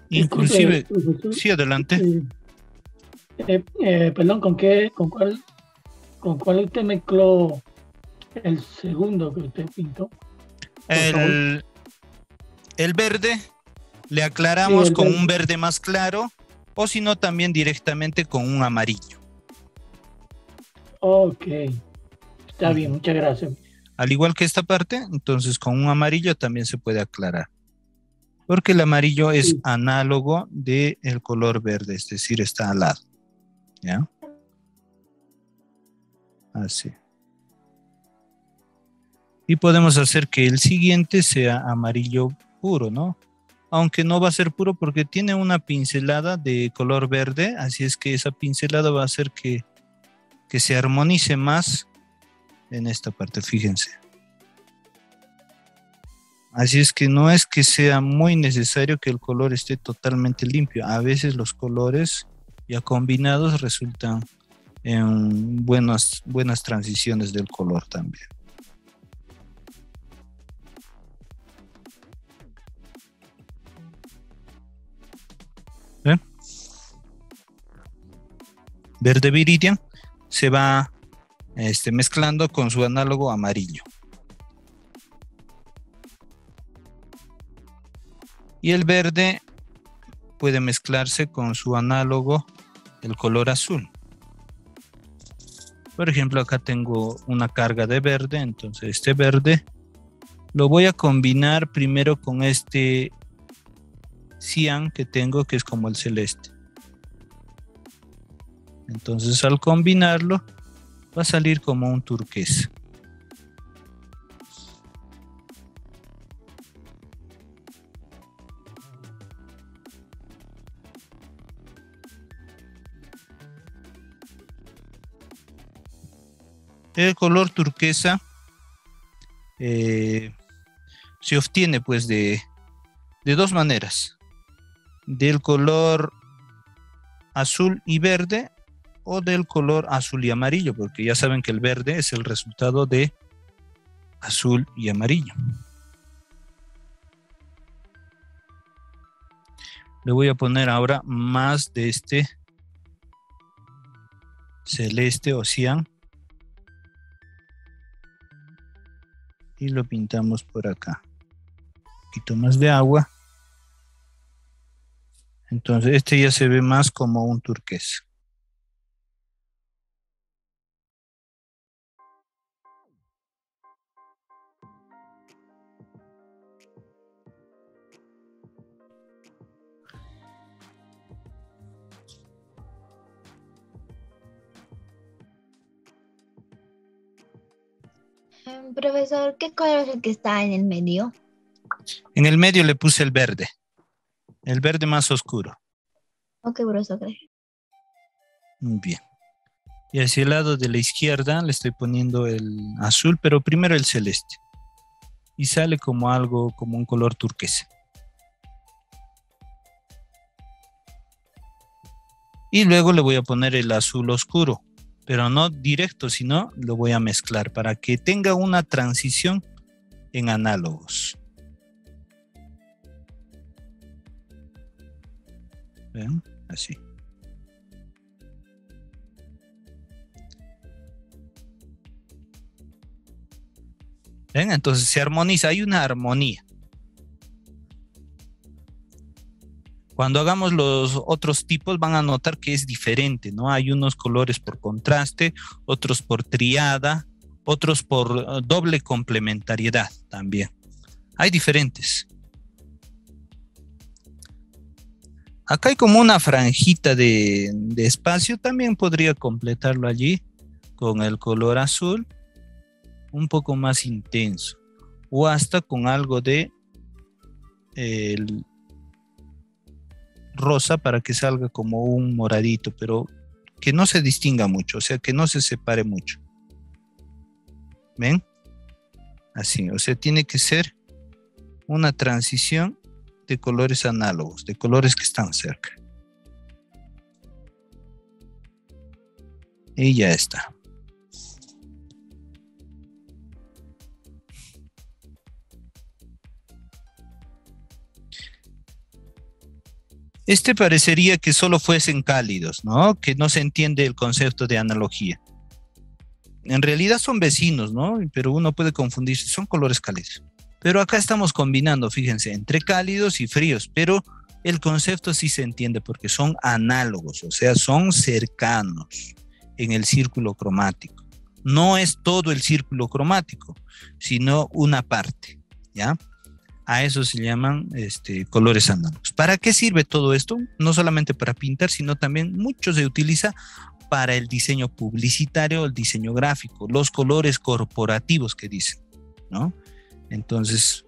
Speaker 1: Inclusive,
Speaker 3: profesor,
Speaker 1: sí, adelante.
Speaker 3: Perdón, ¿con cuál usted mezcló el segundo que usted pintó?
Speaker 1: El verde le aclaramos
Speaker 3: Sí,
Speaker 1: con
Speaker 3: verde.
Speaker 1: un verde más claro o si no también directamente con un amarillo.
Speaker 3: Ok, está bien, muchas gracias.
Speaker 1: Al igual que esta parte, entonces con un amarillo también se puede aclarar. Porque el amarillo es
Speaker 3: Sí.
Speaker 1: análogo del color verde, es decir, está al lado. ¿Ya? Así. Y podemos hacer que el siguiente sea amarillo puro, ¿no? Aunque no va a ser puro porque tiene una pincelada de color verde, así es que esa pincelada va a hacer que se armonice más en esta parte, fíjense. Así es que no es que sea muy necesario que el color esté totalmente limpio. A veces los colores ya combinados resultan en buenas transiciones del color también. ¿Ven? Verde viridian se va mezclando con su análogo amarillo. Y el verde puede mezclarse con su análogo, el color azul. Por ejemplo, acá tengo una carga de verde, entonces este verde lo voy a combinar primero con este cian que tengo, que es como el celeste. Entonces al combinarlo va a salir como un turquesa. El color turquesa se obtiene pues de dos maneras: del color azul y verde o del color azul y amarillo, porque ya saben que el verde es el resultado de azul y amarillo. Le voy a poner ahora más de este celeste o cian y lo pintamos por acá. Un poquito más de agua. Entonces este ya se ve más como un turquesa.
Speaker 5: Profesor, ¿qué color es el que está en el medio?
Speaker 1: En el medio le puse el verde más oscuro.
Speaker 5: Ok, profesor.
Speaker 1: Muy bien. Y hacia el lado de la izquierda le estoy poniendo el azul, pero primero el celeste. Y sale como algo, como un color turquesa. Y luego le voy a poner el azul oscuro, pero no directo, sino lo voy a mezclar para que tenga una transición en análogos. ¿Ven? Así. ¿Ven? Entonces se armoniza, hay una armonía. Cuando hagamos los otros tipos van a notar que es diferente, ¿no? Hay unos colores por contraste, otros por triada, otros por doble complementariedad también. Hay diferentes. Acá hay como una franjita de espacio, también podría completarlo allí con el color azul, un poco más intenso, o hasta con algo de el rosa para que salga como un moradito, pero que no se distinga mucho, o sea, que no se separe mucho. ¿Ven? Así, o sea, tiene que ser una transición de colores análogos, de colores que están cerca. Y ya está. Este parecería que solo fuesen cálidos, ¿no? Que no se entiende el concepto de analogía. En realidad son vecinos, ¿no? Pero uno puede confundirse, son colores cálidos. Pero acá estamos combinando, fíjense, entre cálidos y fríos, pero el concepto sí se entiende porque son análogos, o sea, son cercanos en el círculo cromático. No es todo el círculo cromático, sino una parte, ¿ya? A eso se llaman colores análogos. ¿Para qué sirve todo esto? No solamente para pintar, sino también mucho se utiliza para el diseño publicitario, el diseño gráfico, los colores corporativos que dicen, ¿no? Entonces,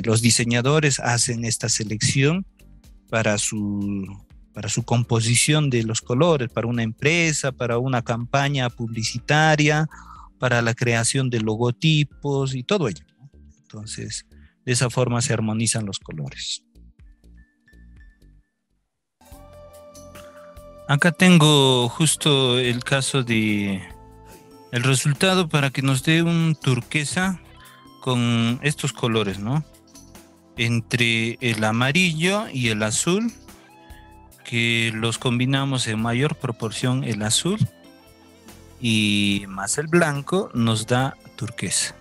Speaker 1: los diseñadores hacen esta selección para su composición de los colores, para una empresa, para una campaña publicitaria, para la creación de logotipos y todo ello, ¿no? Entonces, de esa forma se armonizan los colores. Acá tengo justo el caso de el resultado para que nos dé un turquesa con estos colores, ¿no? Entre el amarillo y el azul, que los combinamos en mayor proporción el azul y más el blanco nos da turquesa.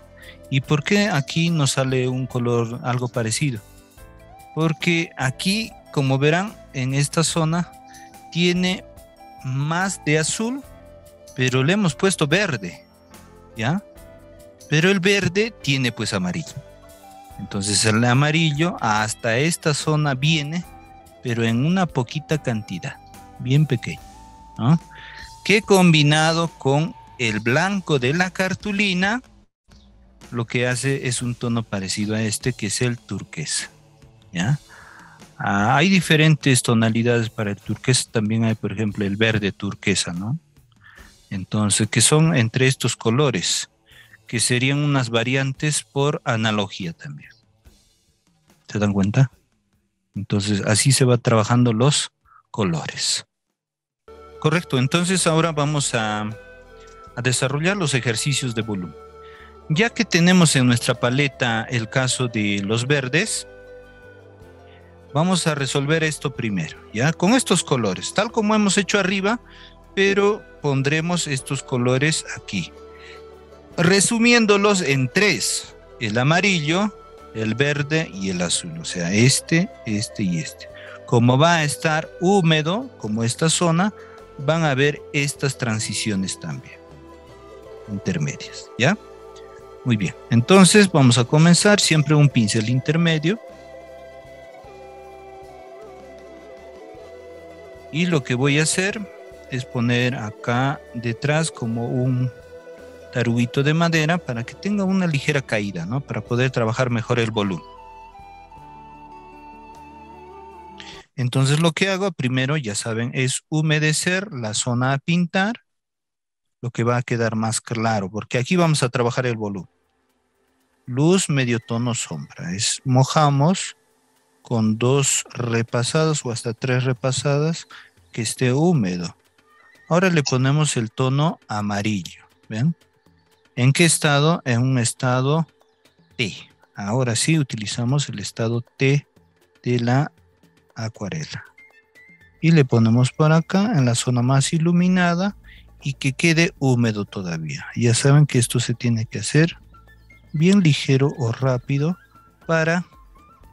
Speaker 1: ¿Y por qué aquí nos sale un color algo parecido? Porque aquí, como verán, en esta zona tiene más de azul, pero le hemos puesto verde, ¿ya? Pero el verde tiene pues amarillo. Entonces el amarillo hasta esta zona viene, pero en una poquita cantidad, bien pequeña, ¿no? Que combinado con el blanco de la cartulina, lo que hace es un tono parecido a este, que es el turquesa, ¿ya? Hay diferentes tonalidades para el turquesa, también hay, por ejemplo, el verde turquesa, ¿no? Entonces, que son entre estos colores, que serían unas variantes por analogía también. ¿Se dan cuenta? Entonces, así se va trabajando los colores. Correcto, entonces ahora vamos a desarrollar los ejercicios de volumen. Ya que tenemos en nuestra paleta el caso de los verdes, vamos a resolver esto primero, ¿ya? Con estos colores, tal como hemos hecho arriba, pero pondremos estos colores aquí, resumiéndolos en 3, el amarillo, el verde y el azul, o sea, este y este. Como va a estar húmedo, como esta zona, van a haber estas transiciones también, intermedias, ¿ya? Muy bien, entonces vamos a comenzar siempre un pincel intermedio. Y lo que voy a hacer es poner acá detrás como un taruguito de madera para que tenga una ligera caída, ¿no? Para poder trabajar mejor el volumen. Entonces lo que hago primero, ya saben, es humedecer la zona a pintar, lo que va a quedar más claro, porque aquí vamos a trabajar el volumen. Luz, medio tono, sombra. Mojamos con 2 repasadas o hasta 3 repasadas, que esté húmedo. Ahora le ponemos el tono amarillo, ¿ven? ¿En qué estado? En un estado T. Ahora sí utilizamos el estado T de la acuarela. Y le ponemos por acá en la zona más iluminada y que quede húmedo todavía. Ya saben que esto se tiene que hacer bien ligero o rápido para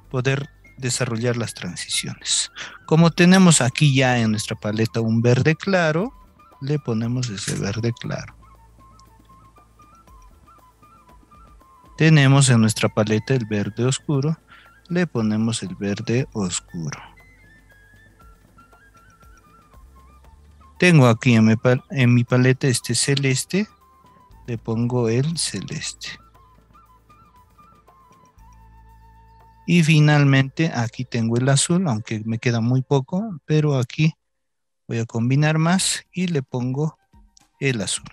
Speaker 1: poder desarrollar las transiciones. Como tenemos aquí ya en nuestra paleta un verde claro, le ponemos ese verde claro. Tenemos en nuestra paleta el verde oscuro, le ponemos el verde oscuro. Tengo aquí en mi paleta este celeste, le pongo el celeste. Y finalmente aquí tengo el azul, aunque me queda muy poco, pero aquí voy a combinar más y le pongo el azul.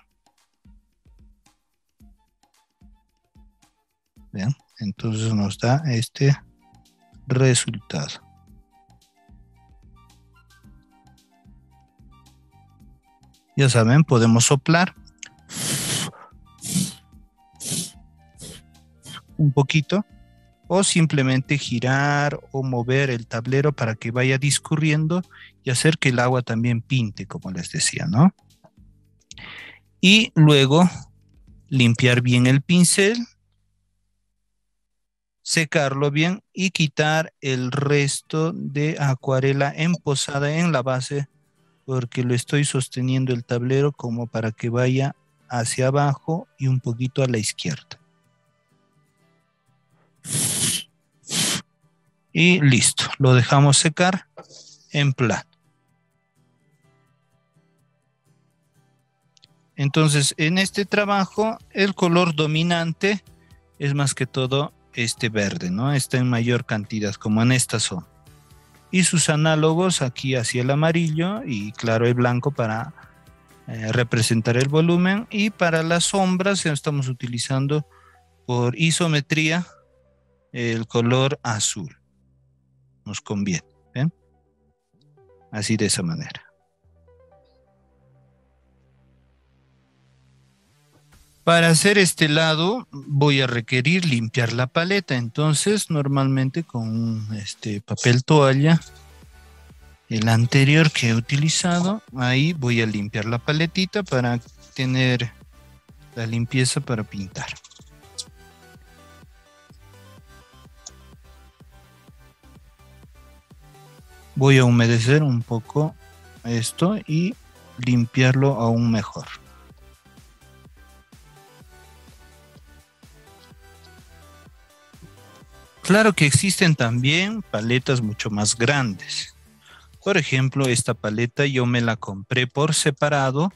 Speaker 1: ¿Vean? Entonces nos da este resultado. Ya saben, podemos soplar un poquito, o simplemente girar o mover el tablero para que vaya discurriendo y hacer que el agua también pinte, como les decía, ¿no? Y luego limpiar bien el pincel, secarlo bien y quitar el resto de acuarela emposada en la base, porque lo estoy sosteniendo el tablero como para que vaya hacia abajo y un poquito a la izquierda. Y listo, lo dejamos secar en plato. Entonces, en este trabajo, el color dominante es más que todo este verde, ¿no? Está en mayor cantidad, como en esta zona. Y sus análogos aquí hacia el amarillo y claro, el blanco para representar el volumen. Y para las sombras estamos utilizando por isometría el color azul. Nos conviene, ¿ven? Así de esa manera. Para hacer este lado voy a requerir limpiar la paleta, entonces normalmente con papel toalla, el anterior que he utilizado, ahí voy a limpiar la paletita para tener la limpieza para pintar. Voy a humedecer un poco esto y limpiarlo aún mejor. Claro que existen también paletas mucho más grandes. Por ejemplo, esta paleta yo me la compré por separado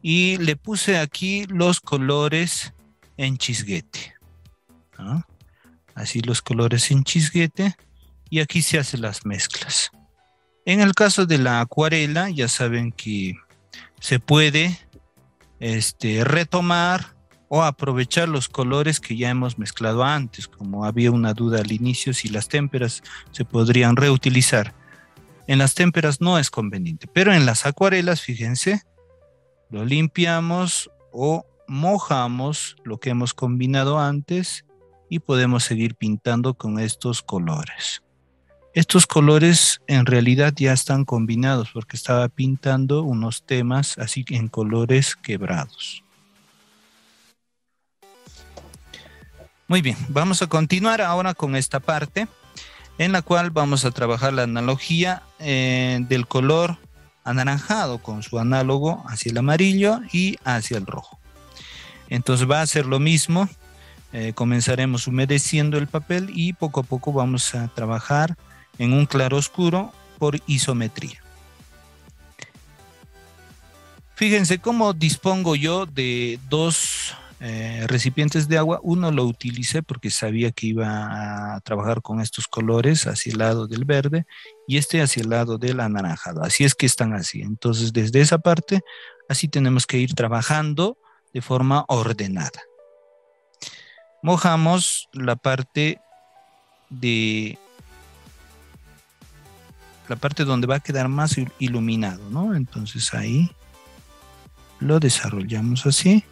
Speaker 1: y le puse aquí los colores en chisguete, ¿no? Así los colores en chisguete, y aquí se hacen las mezclas. En el caso de la acuarela, ya saben que se puede retomar o aprovechar los colores que ya hemos mezclado antes, como había una duda al inicio si las témperas se podrían reutilizar. En las témperas no es conveniente, pero en las acuarelas, fíjense, lo limpiamos o mojamos lo que hemos combinado antes y podemos seguir pintando con estos colores. Estos colores en realidad ya están combinados porque estaba pintando unos temas así en colores quebrados. Muy bien, vamos a continuar ahora con esta parte en la cual vamos a trabajar la analogía del color anaranjado con su análogo hacia el amarillo y hacia el rojo. Entonces va a ser lo mismo, comenzaremos humedeciendo el papel y poco a poco vamos a trabajar en un claro oscuro por isometría. Fíjense cómo dispongo yo de dos recipientes de agua. Uno lo utilicé porque sabía que iba a trabajar con estos colores hacia el lado del verde y hacia el lado del anaranjado. Así es que están así. Entonces, desde esa parte, así tenemos que ir trabajando de forma ordenada. Mojamos la parte donde va a quedar más iluminado, ¿no? Entonces ahí lo desarrollamos así.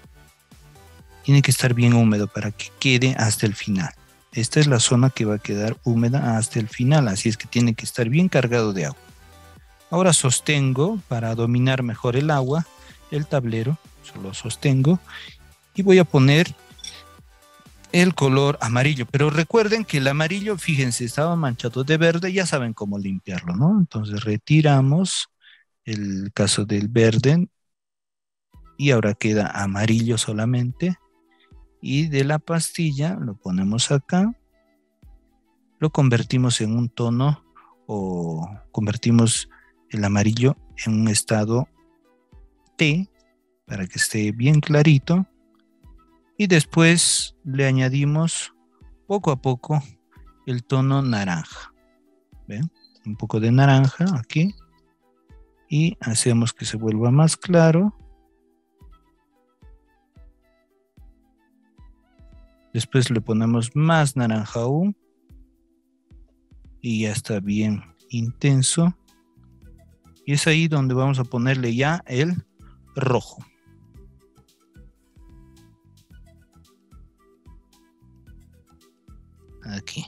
Speaker 1: Tiene que estar bien húmedo para que quede hasta el final. Esta es la zona que va a quedar húmeda hasta el final, así es que tiene que estar bien cargado de agua. Ahora sostengo para dominar mejor el agua, el tablero, solo sostengo y voy a poner el color amarillo. Pero recuerden que el amarillo, fíjense, estaba manchado de verde, ya saben cómo limpiarlo, ¿no? Entonces retiramos el caso del verde y ahora queda amarillo solamente. Y de la pastilla lo ponemos acá, lo convertimos en un tono o convertimos el amarillo en un estado T para que esté bien clarito y después le añadimos poco a poco el tono naranja. ¿Ven? Un poco de naranja aquí y hacemos que se vuelva más claro. Después le ponemos más naranja aún y ya está bien intenso. Y es ahí donde vamos a ponerle ya el rojo. Aquí.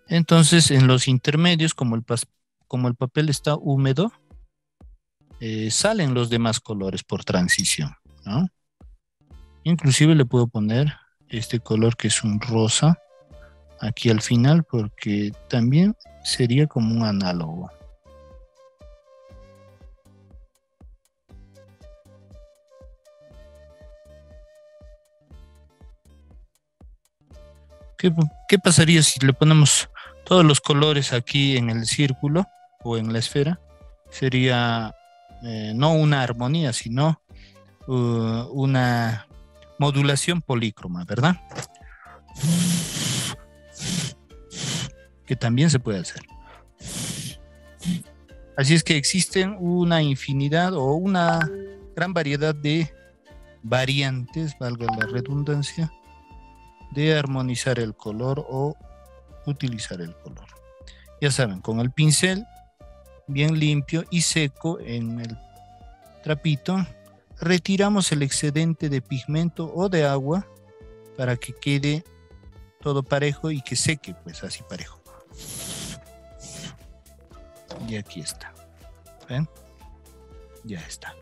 Speaker 1: Entonces en los intermedios, como el papel está húmedo, salen los demás colores por transición, ¿no? Inclusive le puedo poner este color que es un rosa aquí al final porque también sería como un análogo. ¿Qué pasaría si le ponemos todos los colores aquí en el círculo o en la esfera? Sería no una armonía, sino una modulación polícroma, ¿verdad? Que también se puede hacer. Así es que existen una infinidad o una gran variedad de variantes, valga la redundancia, de armonizar el color o utilizar el color. Ya saben, con el pincel bien limpio y seco en el trapito, retiramos el excedente de pigmento o de agua para que quede todo parejo y que seque, pues así parejo. Y aquí está. ¿Ven? Ya está.